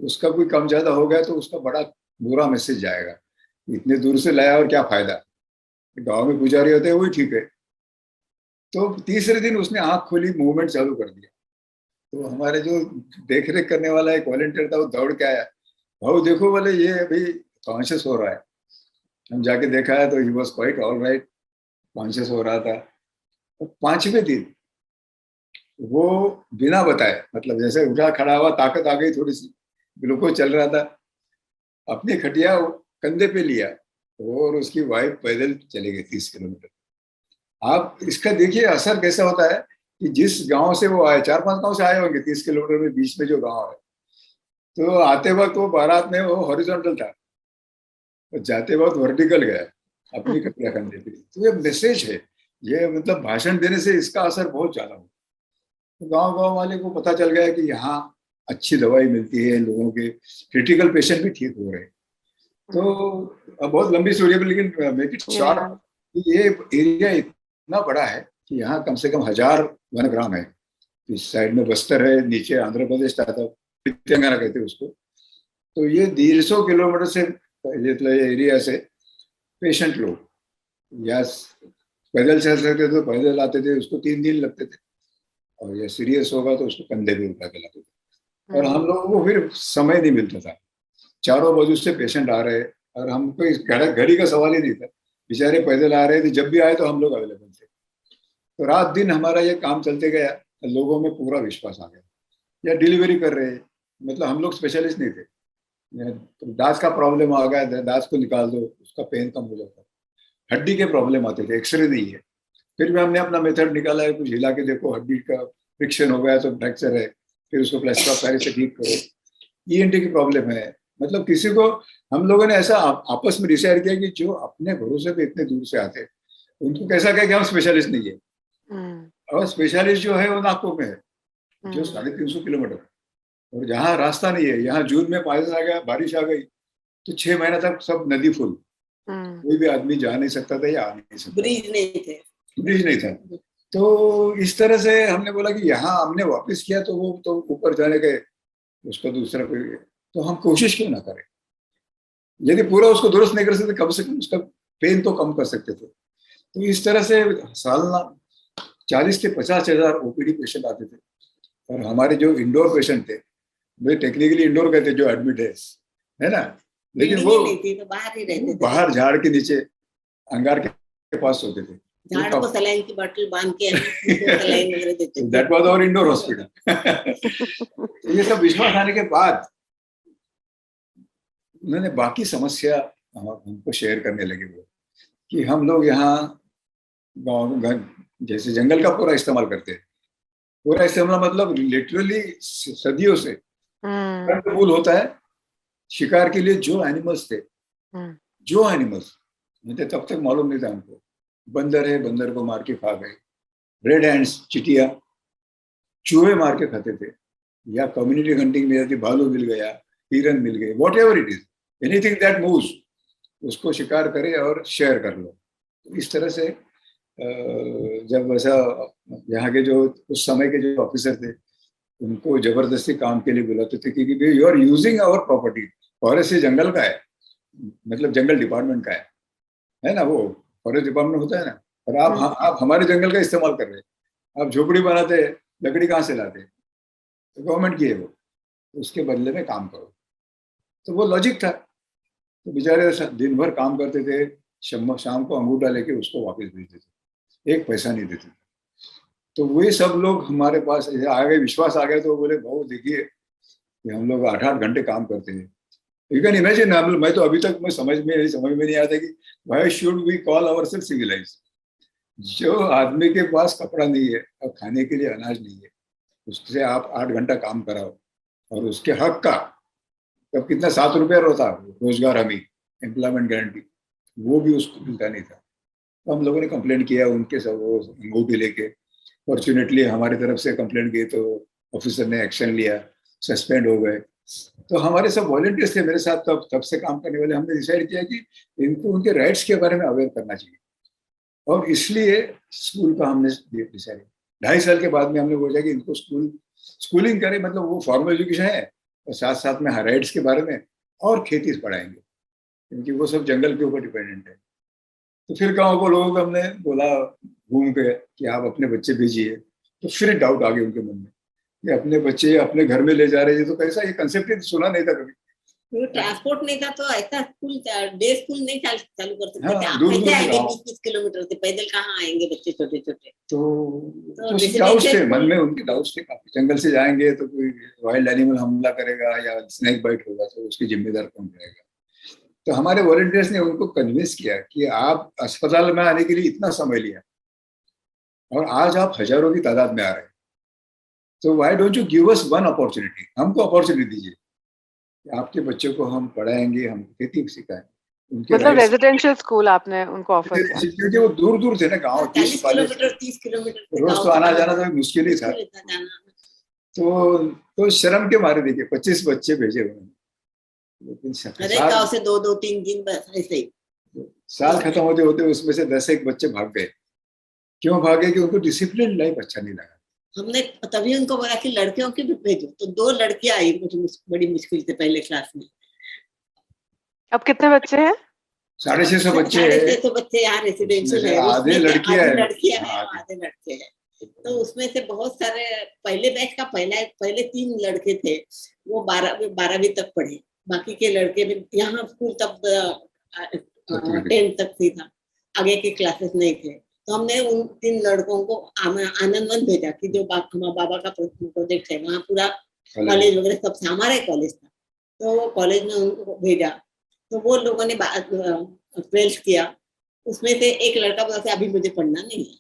Speaker 2: उसका कोई कम ज्यादा हो गया तो उसका बड़ा बुरा मैसेज जाएगा, इतने दूर से लाया और क्या फायदा, गांव में पुजारी होते हैं वही ठीक है। तो तीसरे दिन उसने आंख खोली, मूवमेंट चालू कर दिया। तो हमारे जो देख रेख करने वाला एक वॉलंटियर था वो दौड़ के आया, भाऊ देखो बोले ये अभी कॉन्शियस हो रहा है। हम जाके देखा है तो he was quite all right, conscious हो रहा था। तो 5वें दिन वो बिना बताए, मतलब जैसे उठा खड़ा हुआ, ताकत आ गई थोड़ी सी, ग्लूकोज चल रहा था, अपनी खटिया कंधे पे लिया और उसकी वाइफ पैदल चले गई 30 किलोमीटर। आप इसका देखिए असर कैसा होता है कि जिस गांव से वो आए, 4-5 गांव से आए होंगे 30 किलोमीटर में, बीच में जो गांव है, तो आते वक्त वो बारात में वो हॉरिजॉन्टल था, तो जाते वक्त वर्टिकल गया अपनी कपड़ा कंधे पे। तो ये मैसेज है, ये मतलब भाषण देने से इसका असर बहुत ज्यादा हो। तो गांव गांव वाले को पता चल गया कि यहाँ अच्छी दवाई मिलती है, लोगों के क्रिटिकल पेशेंट भी ठीक हो रहे हैं। तो अब बहुत लंबी स्टोरी है लेकिन मेक इट शॉर्ट, ये एरिया इतना बड़ा है कि यहाँ कम से कम 1000 वनग्राम है। इस साइड में बस्तर है, नीचे आंध्र प्रदेश आता, तेलंगाना कहते हैं उसको। तो ये 150 किलोमीटर से मतलब एरिया से पेशेंट लोग या पैदल चल सकते थे तो पैदल आते थे, उसको 3 दिन लगते थे, और ये सीरियस होगा तो उसको कंधे पे उठा के लाते थे। और हम लोगों को फिर समय नहीं मिलता था, चारों बाजू से पेशेंट आ रहे, और हमको इस घड़ी का सवाल ही नहीं था, बेचारे पैदल आ रहे थे, जब भी आए तो हम लोग अवेलेबल थे। तो रात दिन हमारा ये काम चलते गया, लोगों में पूरा विश्वास आ गया। या डिलीवरी कर रहे, मतलब हम लोग स्पेशलिस्ट नहीं थे, तो दांत का प्रॉब्लम आ गया, दांत को निकाल दो, उसका पेन कम हो जाता, हड्डी के प्रॉब्लम आते थे, एक्सरे नहीं है, फिर भी हमने अपना मेथड निकाला है, कुछ हिला के देखो, हड्डी का फ्रिक्शन हो गया तो फ्रैक्चर है, फिर उसको प्लास्टर ऑफ पेरिस से ठीक करो। ईएनटी की प्रॉब्लम है, मतलब किसी को हम लोगों ने ऐसा आपस में डिसाइड किया कि जो अपने भरोसे पे इतने दूर से आते हैं उनको कैसा कहे कि हम स्पेशलिस्ट नहीं है, और स्पेशलिस्ट जो है वो नागपुर में है, जो 350 किलोमीटर, और जहाँ रास्ता नहीं है, यहाँ जून में बारिश आ गया, बारिश आ गई तो 6 महीने तक सब नदी फुल, कोई भी आदमी जा नहीं सकता था या आ नहीं सकता, ब्रिज नहीं था। तो इस तरह से हमने बोला कि यहाँ हमने वापस किया तो वो तो ऊपर जाने के, उसको दूसरा कोई, तो हम कोशिश क्यों ना करें, यदि पूरा उसको दुरुस्त नहीं कर सकते कम से कम उसका पेन तो कम कर सकते थे। तो इस तरह से सालाना 40 से 50 हजार ओपीडी पेशेंट आते थे, और हमारे जो इंडोर पेशेंट थे, वे टेक्निकली इंडोर कहते जो एडमिट है ना, लेकिन वो
Speaker 3: तो बाहर ही रहते थे,
Speaker 2: बाहर झाड़ के नीचे अंगार के पास होते थे,
Speaker 3: झाड़ को सलाइन की बोतल बांध के सलाइन वगैरह देते थे।
Speaker 2: That was our indoor hospital. ये सब विश्वास आने के बाद उन्होंने बाकी समस्या हमको शेयर करने लगे, वो कि हम लोग यहाँ गाँव घर जैसे जंगल का पूरा इस्तेमाल करते हैं, पूरा इस्तेमाल मतलब लिटरली सदियों से मूल होता है शिकार के लिए। जो एनिमल्स थे, जो एनिमल्स मुझे तब तक मालूम नहीं था हमको, बंदर है, बंदर को मार के खा गए, रेड हैंड्स चिटिया चूहे मार के खाते थे, या कम्युनिटी हंटिंग में जाती भालू मिल गया, हिरन मिल गए, what ever it is, anything that moves उसको शिकार करे और शेयर कर लो। तो इस तरह से जब वैसा यहाँ के जो उस समय के जो ऑफिसर थे उनको जबरदस्ती काम के लिए बुलाते थे, क्योंकि you are using our property, forest से जंगल का है, मतलब जंगल डिपार्टमेंट का है ना, वो फॉरेस्ट डिपार्टमेंट होता है ना, और आप हमारे जंगल का इस्तेमाल कर रहे हैं, आप झोपड़ी बनाते, लकड़ी कहाँ से लाते, तो गवर्नमेंट की है वो, उसके बदले में काम करो। तो वो लॉजिक था। तो बेचारे दिन भर काम करते थे, शाम को अंगूठा लेके उसको वापस भेजते थे, 1 पैसा नहीं देते थे। तो वे सब लोग हमारे पास आ गए, विश्वास आ गया, तो बोले भाऊ देखिए कि हम लोग 8-8 घंटे काम करते हैं, यू कैन इमेजिन, मैं तो अभी तक मैं समझ में नहीं आता कि why should we call ourselves civilised. जो आदमी के पास कपड़ा नहीं है और खाने के लिए अनाज नहीं है, उससे आप 8 घंटा काम कराओ और उसके हक का तब कितना 7 रुपया होता रोजगार, हमें एम्प्लॉयमेंट गारंटी, वो भी उसको मिलता नहीं था। तो हम लोगों ने कंप्लेंट किया उनके सब वो अंगूठी लेके। फॉर्चुनेटली हमारी तरफ से कंप्लेंट की तो ऑफिसर ने एक्शन लिया, सस्पेंड हो गए। तो हमारे सब वॉलंटियर्स थे मेरे साथ, तब से काम करने वाले। हमने डिसाइड किया कि इनको उनके राइट्स के बारे में अवेयर करना चाहिए, और इसलिए स्कूल का हमने डिसाइड 2.5 साल के बाद में हमने बोला कि इनको स्कूलिंग करें, मतलब वो फॉर्मल एजुकेशन है और साथ साथ में राइट्स के बारे में और खेती पढ़ाएंगे, क्योंकि वो सब जंगल के ऊपर डिपेंडेंट है। तो फिर गाँव को लोगों को हमने बोला घूम के कि आप अपने बच्चे भेजिए। तो फिर डाउट आ गया उनके मन में कि अपने बच्चे अपने घर में ले जा रहे हैं, तो कैसा, ये कंसेप्ट ही सुना नहीं था कभी।
Speaker 3: ट्रांसपोर्ट नहीं था तो ऐसा स्कूल, डे स्कूल नहीं चालू कर सकते थे।
Speaker 2: हाँ,
Speaker 3: आप
Speaker 2: दूर
Speaker 3: कैसे
Speaker 2: दूर
Speaker 3: आएंगे?
Speaker 2: गाँव।
Speaker 3: 20-20 किलोमीटर से पैदल कहाँ आएंगे बच्चे छोटे छोटे?
Speaker 2: तो
Speaker 3: residential
Speaker 2: डाउट्स थे
Speaker 3: school-
Speaker 2: मन में, उनके डाउट्स थे काफी। जंगल से जाएंगे तो कोई वाइल्ड एनिमल हमला करेगा या स्नेक बाइट होगा, तो उसकी जिम्मेदार कौन रहेगा। तो हमारे वॉलंटियर्स ने उनको कन्विंस किया कि आप अस्पताल में आने के लिए इतना समय लिया और आज आप हजारों की तादाद में आ रहे हैं, तो why don't you give us one opportunity, हमको अपॉर्चुनिटी दीजिए कि आपके बच्चों को हम पढ़ाएंगे, हम खेती सिखाएं, उनके
Speaker 1: मतलब
Speaker 2: राइट्स।
Speaker 1: रेजिडेंशियल स्कूल आपने उनको ऑफर किया?
Speaker 2: क्योंकि वो दूर दूर थे ना गाँव,
Speaker 3: 40 किलोमीटर 30 किलोमीटर से
Speaker 2: रोज
Speaker 3: गाँव
Speaker 2: तो
Speaker 3: से
Speaker 2: आना
Speaker 3: बाहर
Speaker 2: जाना तो मुश्किल ही था।
Speaker 3: मुश्किल था जाना।
Speaker 2: तो शर्म के मारे देखिए 25 बच्चे भेजे उन्होंने, लेकिन
Speaker 3: हर एक गाँव से 2-2 3 बस ऐसे ही।
Speaker 2: साल खत्म होते होते उसमें से 10 बच्चे भाग गए। क्यों भागे? कि उनको डिसिप्लिन लाइफ अच्छा नहीं लगा।
Speaker 3: हमने तभी उनको बोला कि लड़कियों की भी भेजो, तो 2 लड़कियां आई मुझे बड़ी मुश्किल से पहले क्लास में।
Speaker 1: अब कितने बच्चे हैं?
Speaker 2: 650 बच्चे
Speaker 3: 650 बच्चे यहाँ रेसिडेंशियल है,
Speaker 2: आधे लड़कियां हैं,
Speaker 3: लड़कियां हैं,
Speaker 2: हाँ,
Speaker 3: आधे लड़के हैं। तो उसमें से बहुत सारे पहले बैच का पहले 3 लड़के थे, वो 12वीं तक पढ़े। बाकी के लड़के भी यहाँ स्कूल तब 10 तक ही था, आगे के क्लासेस नहीं थे। तो हमने उन 3 लड़कों को आनंदवन भेजा कि जो बाबा का प्रोजेक्ट है, वहाँ पूरा कॉलेज वगैरह सब हमारा कॉलेज था, तो वो कॉलेज में उनको भेजा। तो वो लोगों ने 12th किया। उसमें से एक लड़का बोला कि अभी मुझे पढ़ना नहीं है,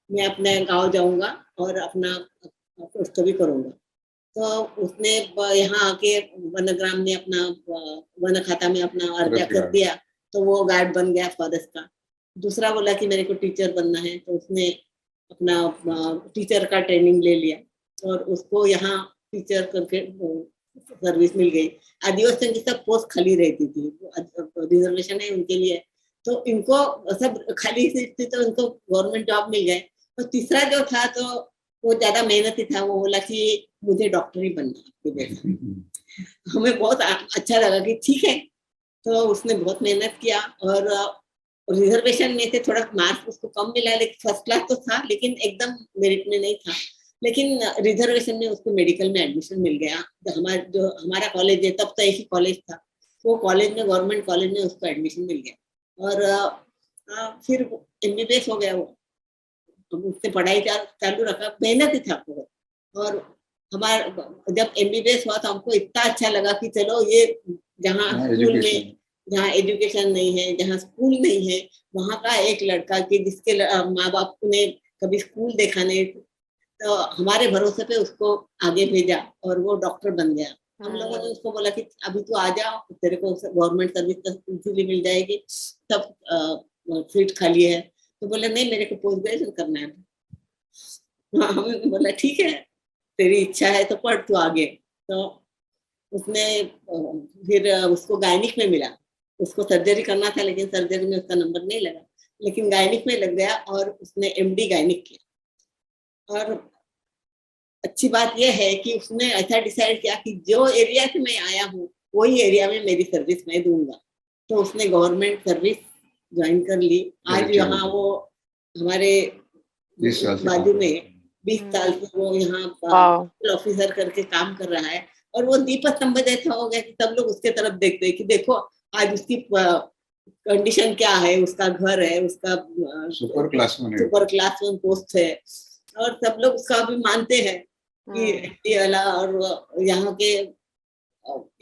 Speaker 3: मैं अपने गांव जाऊंगा और अपना कुछ भी करूंगा। तो उसने यहाँ आके वनग्राम में अपना वन खाता में अपना अर्जा कर दिया, तो वो गार्ड बन गया फॉरेस्ट का। दूसरा बोला कि मेरे को टीचर बनना है, तो उसने अपना टीचर का ट्रेनिंग ले लिया और उसको यहाँ टीचर करके सर्विस मिल गई। आदिवासियों की सब पोस्ट खाली रहती थी, रिजर्वेशन है उनके लिए, तो इनको सब खाली थी, तो उनको गवर्नमेंट जॉब मिल गए। तो तीसरा जो था तो वो ज्यादा मेहनती था, वो बोला कि मुझे डॉक्टर ही बनना है। हमें बहुत अच्छा लगा कि ठीक है। तो उसने बहुत मेहनत किया और रिजर्वेशन में से थोड़ा मार्क्स उसको कम मिला, लेकिन फर्स्ट क्लास तो था, लेकिन एकदम मेरिट में नहीं था। लेकिन रिजर्वेशन में उसको मेडिकल में एडमिशन मिल गया। जो हमारा कॉलेज है, तब तो एक ही कॉलेज था, वो कॉलेज में, गवर्नमेंट कॉलेज में उसको एडमिशन मिल गया और फिर MBBS हो गया। वो उससे पढ़ाई चालू रखा, मेहनत ही था बहुत। और हमारा जब MBBS हुआ तो हमको इतना अच्छा लगा कि चलो ये जहाँ स्कूल में, जहाँ एजुकेशन नहीं है, जहाँ स्कूल नहीं है, वहाँ का एक लड़का कि जिसके माँ बाप ने कभी स्कूल देखा नहीं, तो हमारे भरोसे पे उसको आगे भेजा और वो डॉक्टर बन गया। हम लोगों ने उसको बोला कि अभी तू आ जा, तेरे को गवर्नमेंट सर्विस इजीली मिल जाएगी, सब सीट खाली है। तो बोले नहीं, मेरे को पोस्ट ग्रेजुएशन करना है। हमने बोला ठीक है, तेरी इच्छा है तो पढ़ तू आगे। तो उसने फिर उसको गायनिक में मिला। उसको सर्जरी करना था, लेकिन सर्जरी में उसका नंबर नहीं लगा, लेकिन गायनिक में लग गया और उसने MD गायनिक किया। और अच्छी बात यह है कि उसने ऐसा डिसाइड किया कि जो एरिया से मैं आया हूँ वही एरिया में मेरी सर्विस मैं दूंगा। तो उसने गवर्नमेंट सर्विस ज्वाइन कर ली। आज यहाँ वो हमारे बाजू में 20 साल से वो यहाँ ऑफिसर करके काम कर रहा है। और वो दीपक स्तंभ जैसा हो गया कि सब लोग उसके तरफ देखते हैं कि देखो आज उसकी कंडीशन क्या है, उसका घर है, उसका सुपर क्लास 1 पोस्ट है, और सब लोग उसका भी मानते हैं कि वाला और यहाँ के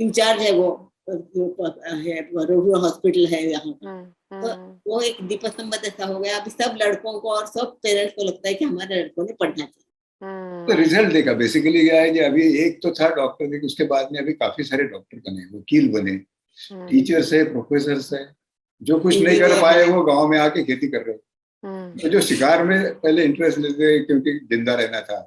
Speaker 3: इंचार्ज है वो, जो है रोहू हॉस्पिटल है यहाँ का, तो
Speaker 1: हम्म,
Speaker 3: वो एक दीपस्तंभ ऐसा हो गया। अभी सब लड़कों को और सब पेरेंट्स को लगता है कि हमारे लड़कों ने पढ़ना चाहिए।
Speaker 2: तो
Speaker 1: हम्म,
Speaker 2: रिजल्ट देखा बेसिकली क्या है कि अभी एक तो था डॉक्टर, लेकिन उसके बाद में अभी काफी सारे डॉक्टर बने, वकील बने, टीचर्स है, प्रोफेसर है। जो कुछ नहीं कर
Speaker 3: इंजीनियर
Speaker 2: पाए
Speaker 3: है।
Speaker 2: वो गांव में आके खेती कर रहे हैं। तो जो शिकार में पहले इंटरेस्ट लेते क्योंकि जिंदा रहना था,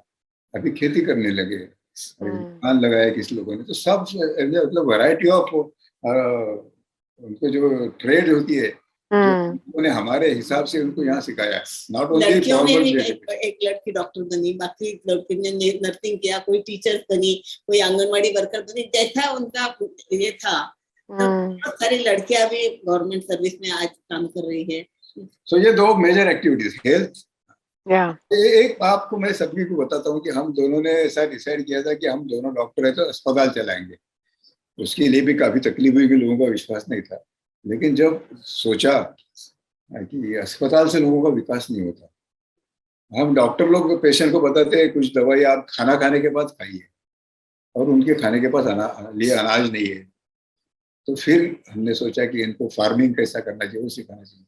Speaker 2: अभी खेती करने लगे, अभी दुकान लगाया किसी लोगों ने। तो सब मतलब वैरायटी ऑफ उनको जो ट्रेड होती है, जो उन्होंने हमारे हिसाब से उनको यहाँ सिखाया। नॉट ओनली
Speaker 3: लड़कियों में भी
Speaker 2: फॉर्मल।
Speaker 3: एक लड़की डॉक्टर बनी, बाकी लड़की ने नर्सिंग किया, कोई टीचर बनी, कोई आंगनवाड़ी वर्कर बनी, जैसा उनका ये था। तो बहुत सारी लड़कियां भी गवर्नमेंट सर्विस में आज काम कर रही है।
Speaker 2: सो ये दो मेजर एक्टिविटीज, हेल्थ।
Speaker 1: या
Speaker 2: एक आपको मैं सभी को बताता हूँ कि हम दोनों ने ऐसा डिसाइड किया था कि हम दोनों डॉक्टर है तो अस्पताल चलाएंगे। उसके लिए भी काफी तकलीफ हुई कि लोगों का विश्वास नहीं था, लेकिन जब सोचा कि अस्पताल से लोगों का विकास नहीं होता, हम डॉक्टर लोग पेशेंट को बताते हैं कुछ दवाई आप खाना खाने के बाद खाइए, और उनके खाने के पास लिए अनाज नहीं है। तो फिर हमने सोचा कि इनको फार्मिंग कैसा करना चाहिए वो सिखाना चाहिए।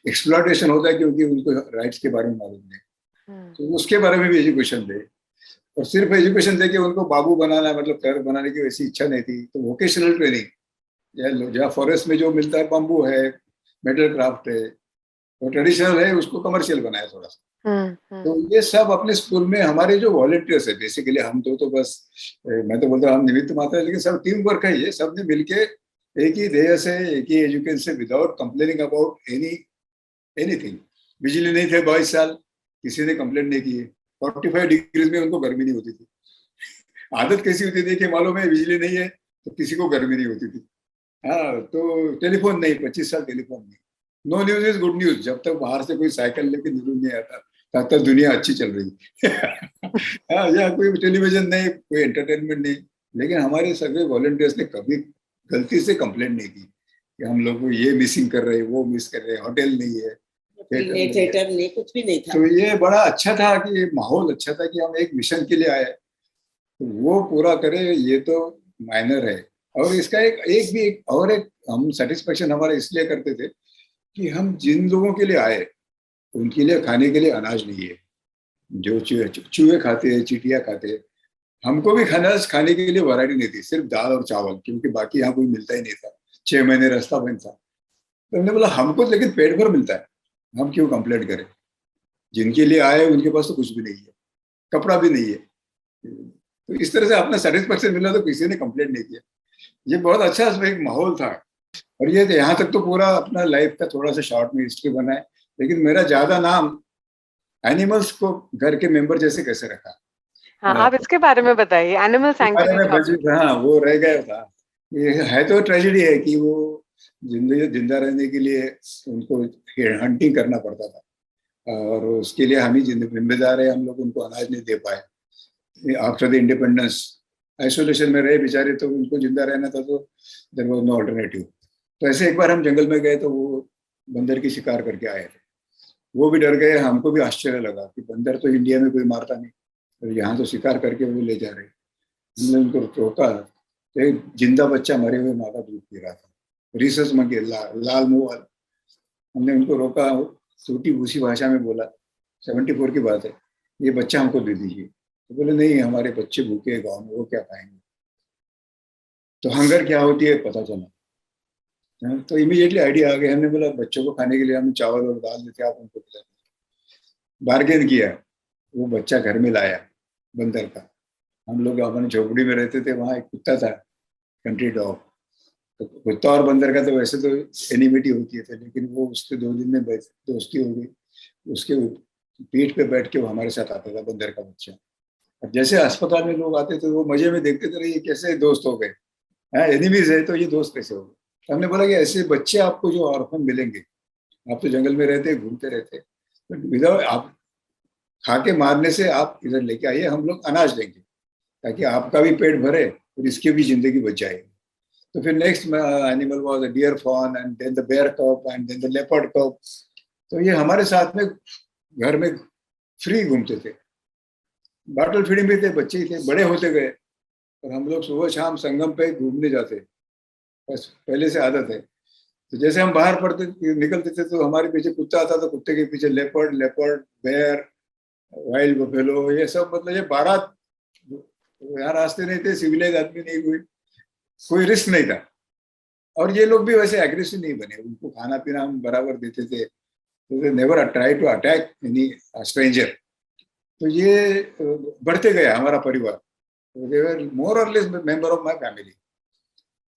Speaker 2: एक्सप्लॉयटेशन होता है क्योंकि उनको राइट्स के बारे में मालूम नहीं, तो उसके बारे में भी एजुकेशन दे। और सिर्फ एजुकेशन दे के उनको बाबू बनाना, मतलब घर बनाने की वैसी इच्छा नहीं थी। तो वोकेशनल ट्रेनिंग, या जहाँ फॉरेस्ट में जो मिलता है, बम्बू है, मेटल क्राफ्ट है, वो ट्रेडिशनल है, उसको कमर्शियल बनाया थोड़ा सा। तो ये सब अपने स्कूल में हमारे जो वॉलंटियर्स है, बेसिकली हम तो बस मैं तो बोलता हूँ हम निमित्त मात्र है, लेकिन सब टीम वर्क है। ये सब ने मिलके एक ही ध्येय से, एक ही एजुकेशन से, विदाउट कंप्लेनिंग अबाउट एनीथिंग। बिजली नहीं थे 22 साल, किसी ने कंप्लेंट नहीं की है। 45 डिग्रीज में उनको गर्मी नहीं होती थी। आदत कैसी होती थी कि मालूम है बिजली नहीं है तो किसी को गर्मी नहीं होती थी। हाँ, तो टेलीफोन नहीं, 25 साल टेलीफोन नहीं। No news is good news. जब तक बाहर से कोई साइकिल लेके न्यूज नहीं आता तब तक दुनिया अच्छी चल रही। हाँ, या कोई टेलीविजन नहीं, कोई एंटरटेनमेंट नहीं। लेकिन हमारे सभी वॉलंटियर्स ने कभी गलती से कंप्लेंट नहीं की कि हम लोग को ये मिसिंग कर रहे हैं, वो मिस कर रहे हैं, होटल नहीं है,
Speaker 3: थिएटर नहीं, कुछ भी नहीं था।
Speaker 2: तो ये बड़ा अच्छा था कि ये माहौल अच्छा था कि हम एक मिशन के लिए आए, तो वो पूरा करें, ये तो माइनर है। और इसका एक हम सेटिस्फेक्शन हमारा इसलिए करते थे कि हम जिन लोगों के लिए आए उनके लिए खाने के लिए अनाज नहीं है। जो चूहे खाते हैं, चींटियां खाते हैं, हमको भी खाने के लिए वैरायटी नहीं थी, सिर्फ दाल और चावल, क्योंकि बाकी यहाँ कोई मिलता ही नहीं था। 6 महीने रास्ता बंद था। तो हमने बोला हमको लेकिन पेट भर मिलता है, हम क्यों कंप्लेंट करें। जिनके लिए आए उनके पास तो कुछ भी नहीं है, कपड़ा भी नहीं है। तो इस तरह से अपना सेटिस्फेक्शन मिला, तो किसी ने कंप्लेंट नहीं किया। ये बहुत अच्छा एक माहौल था। और ये यहाँ तक तो पूरा अपना लाइफ का थोड़ा सा शॉर्ट में हिस्ट्री बना है, लेकिन मेरा ज्यादा नाम एनिमल्स को घर के मेंबर जैसे कैसे रखा।
Speaker 1: हाँ, आप इसके बारे में बताइए, एनिमल सैंक्चुरी जो आपने।
Speaker 2: हाँ, वो रह गया था। ये है तो ट्रेजेडी है कि वो जिंदा रहने के लिए उनको हंटिंग करना पड़ता था, और उसके लिए हम ही जिम्मेदार है। हम लोग उनको अनाज नहीं दे पाए आफ्टर द इंडिपेंडेंस। आइसोलेशन में रहे बेचारे, तो उनको जिंदा रहना था, तो देयर वाज नो अल्टरनेटिव। तो ऐसे एक बार हम जंगल में गए तो वो बंदर की शिकार करके आए थे। वो भी डर गए, हमको भी आश्चर्य लगा कि बंदर तो इंडिया में कोई मारता नहीं, और यहाँ तो शिकार करके वो ले जा रहे। हमने उनको रोका तो एक जिंदा बच्चा मरे हुए माँ का दूध पी रहा था, रिसर्च मंगे लाल मुंह वाला। हमने उनको रोका, छोटी भूसी भाषा में बोला, 74 की बात है, ये बच्चा हमको दे दीजिए। तो बोले नहीं, हमारे बच्चे भूखे हैं गाँव में, वो क्या खाएंगे। तो हंगर क्या होती है पता चला। तो इमीडिएटली आइडिया आ गया। हमने बोला बच्चों को खाने के लिए हम चावल और दाल देते, आप उनको खिला। बार्गेन किया, वो बच्चा घर में लाया बंदर का। हम लोग अपने झोपड़ी में रहते थे, वहाँ एक कुत्ता था, कंट्री डॉग। तो कुत्ता और बंदर का तो वैसे तो एनिमिटी होती है, लेकिन वो उसके 2 दिन में दोस्ती हो गई। उसके पीठ पे बैठ के वो हमारे साथ आता था, बंदर का बच्चा। अब जैसे अस्पताल में लोग आते थे वो मजे में देखते थे, ये कैसे दोस्त हो गए, एनिमीज है तो ये दोस्त कैसे हो गए। तो हमने बोला कि ऐसे बच्चे आपको जो ऑर्फन मिलेंगे, आप तो जंगल में रहते घूमते रहते, बट विदाउट आप खा के मारने से आप इधर लेके आइए, हम लोग अनाज देंगे ताकि आपका भी पेट भरे और इसकी भी जिंदगी बच जाएगी। तो फिर next animal was a deer fawn, and then the bear cub, and then the leopard cub. तो ये हमारे साथ में घर में फ्री घूमते थे, बॉटल फीडिंग भी थे, बच्चे ही थे, बड़े होते गए। और हम लोग सुबह शाम संगम पे घूमने जाते, बस पहले से आदत है। तो जैसे हम बाहर पढ़ते निकलते थे तो हमारे पीछे कुत्ता आता तो कुत्ते के पीछे लेपर्ड, बेयर, वाइल्ड बफेलो, ये सब, मतलब ये बारात, यहाँ रास्ते नहीं थे, सिविलाइज आदमी नहीं, कोई रिस्क नहीं था। और ये लोग भी वैसे एग्रेसिव नहीं बने, उनको खाना पीना हम बराबर देते थे, तो they never try to attack any stranger. तो ये बढ़ते गया हमारा परिवार, दे वर मोर और less member of my family.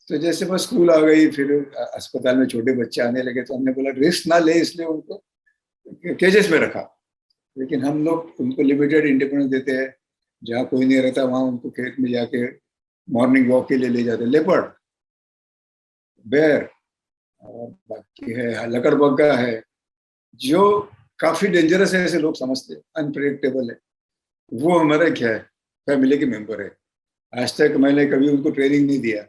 Speaker 2: तो जैसे मैं स्कूल आ गई, फिर अस्पताल में छोटे बच्चे आने लगे, तो हमने बोला रिस्क ना ले, इसलिए उनको केजेस में रखा। लेकिन हम लोग उनको लिमिटेड इंडिपेंडेंस देते हैं, जहाँ कोई नहीं रहता वहां उनको खेत में जाके मॉर्निंग वॉक के लिए ले जाते, लेपर्ड, बेर, और बाकी है लकड़बग्गा है, जो काफी डेंजरस है, ऐसे लोग समझते हैं, अनप्रेडिक्टेबल है। वो हमारे क्या है, फैमिली के मेंबर है। आज तक मैंने कभी उनको ट्रेनिंग नहीं दिया,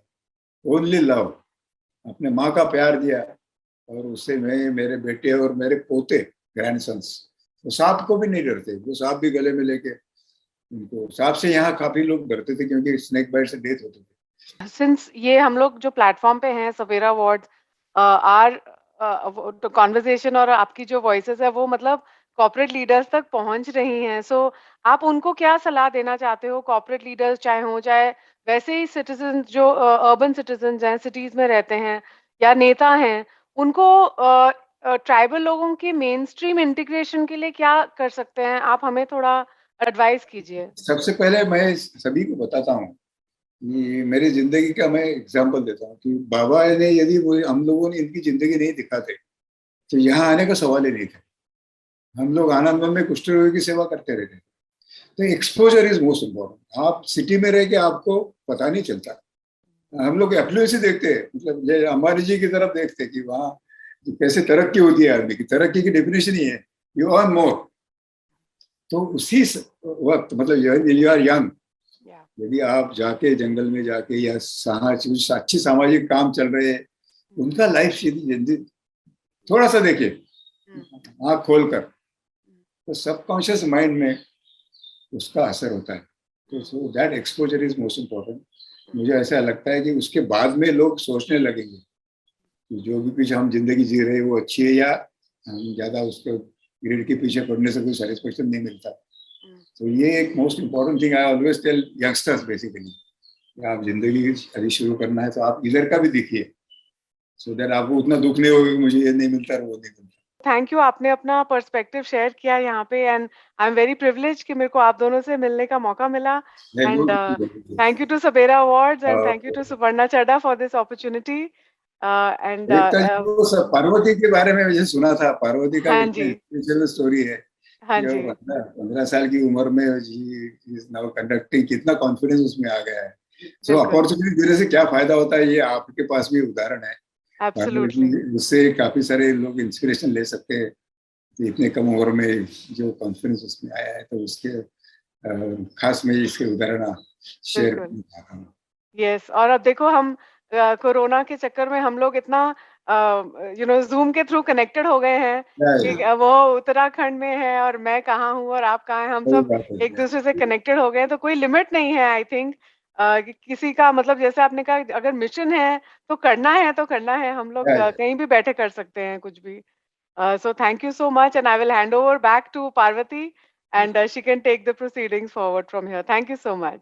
Speaker 2: ओनली लव, अपने माँ का प्यार दिया, और उससे मैं, मेरे बेटे और मेरे पोते, ग्रैंडसन्स, वो सांप को भी नहीं डरते, वो सांप भी गले में लेके, उनको सांप से यहाँ काफी लोग डरते थे क्योंकि स्नेक बाइट से डेथ होती थी।
Speaker 1: सिंस ये हम लोग जो प्लेटफॉर्म पे हैं, सवेरा अवार्ड्स, आर तो कॉन्वर्जेशन और आपकी जो वॉइसेस है वो मतलब कॉर्पोरेट लीडर्स तक पहुंच रही हैं। सो आप उनको क्या सलाह देना चाहते हो, कॉर्पोरेट लीडर्स चाहे हो, चाहे वैसे ही सिटीजन जो अर्बन सिटीजन हैं, सिटीज में रहते हैं, या नेता हैं, उनको ट्राइबल लोगों की मेन स्ट्रीम इंटीग्रेशन के लिए क्या कर सकते हैं? आप हमें थोड़ा एडवाइस कीजिए।
Speaker 2: सबसे पहले मैं सभी को बताता हूँ, ये मेरी जिंदगी का मैं एग्जाम्पल देता हूँ कि बाबा ने, यदि वो हम लोगों ने इनकी जिंदगी नहीं दिखाते तो यहाँ आने का सवाल ही नहीं था। हम लोग आनंद वन में कुष्ठ रोगी की सेवा करते रहते। तो एक्सपोजर इज मोस्ट इम्पोर्टेंट। आप सिटी में रह के आपको पता नहीं चलता, हम लोग एफ्लुएंसी देखते हैं, मतलब ये अंबानी जी की तरफ देखते हैं कि वहाँ कैसे तरक्की होती है आदमी की। तरक्की की डेफिनेशन ही है यू अर्न मोर। तो उसी वक्त, मतलब यू आर यंग, यदि आप जाके जंगल में जाके या अच्छी सामाजिक काम चल रहे हैं, उनका लाइफ यदि थोड़ा सा देखिए आँख खोलकर, तो सबकॉन्शियस माइंड में उसका असर होता है। तो so that exposure is most important. मुझे ऐसा लगता है कि उसके बाद में लोग सोचने लगेंगे कि जो भी पीछे हम जिंदगी जी रहे हैं वो अच्छी है, या हम ज्यादा उसके ग्रेड के पीछे पड़ने से कोई सेटिस्फेक्शन नहीं मिलता। तो ये एक most important thing I always tell youngsters basically, आप जिंदगी यदि शुरू करना है तो आप इधर का भी देखिए, सो दैट आपको उतना दुख नहीं होगा कि मुझे ये नहीं मिलता और वो नहीं मिलता।
Speaker 1: थैंक यू, आपने अपना पर्सपेक्टिव शेयर किया यहाँ पे, and I am very privileged कि मेरे को आप दोनों से मिलने का मौका मिला। And thank you to Sabera awards and thank you to Suparna Chadha for this opportunity. And
Speaker 2: एक जो पार्वती के बारे में मुझे सुना था, पार्वती का
Speaker 1: हाँ
Speaker 2: कितनी
Speaker 1: जी,
Speaker 2: इंस्पिरेशनल स्टोरी है।
Speaker 1: हाँ
Speaker 2: जो
Speaker 1: जी,
Speaker 2: 15 साल की उम्र में इज नाउ कंडक्टिंग, कितना कॉन्फिडेंस उसमें आ गया है। सो
Speaker 1: बिल्कुल,
Speaker 2: अपॉर्चुनिटी देने से क्या फायदा होता है, ये आपके पास भी उदाहरण है।
Speaker 1: एब्सोल्युटली।
Speaker 2: उससे काफी सारे लोग इंस्पिरेशन ले सकते हैं कि इतने कम उम्र में जो कॉन्फिडेंस उसमें आया है। तो उसके खास मैं इसके उदाहरण शेयर
Speaker 1: बिल्कुल,
Speaker 2: करना चाहता हूँ।
Speaker 1: यस। और अब देखो हम कोरोना के चक्कर में हम लोग इतना जूम के थ्रू कनेक्टेड हो गए हैं कि वो उत्तराखंड में है और मैं कहाँ हूँ और आप कहाँ हैं, हम
Speaker 2: सही
Speaker 1: सब
Speaker 2: बात है।
Speaker 1: एक दूसरे से कनेक्टेड हो गए हैं। तो कोई लिमिट नहीं है, आई थिंक, किसी का, मतलब जैसे आपने कहा, अगर मिशन है तो करना है, तो करना है। हम लोग कहीं भी बैठे कर सकते हैं कुछ भी। So thank you so much, and I will hand over back to Parvati, and she can take the proceedings forward from here. Thank you so much.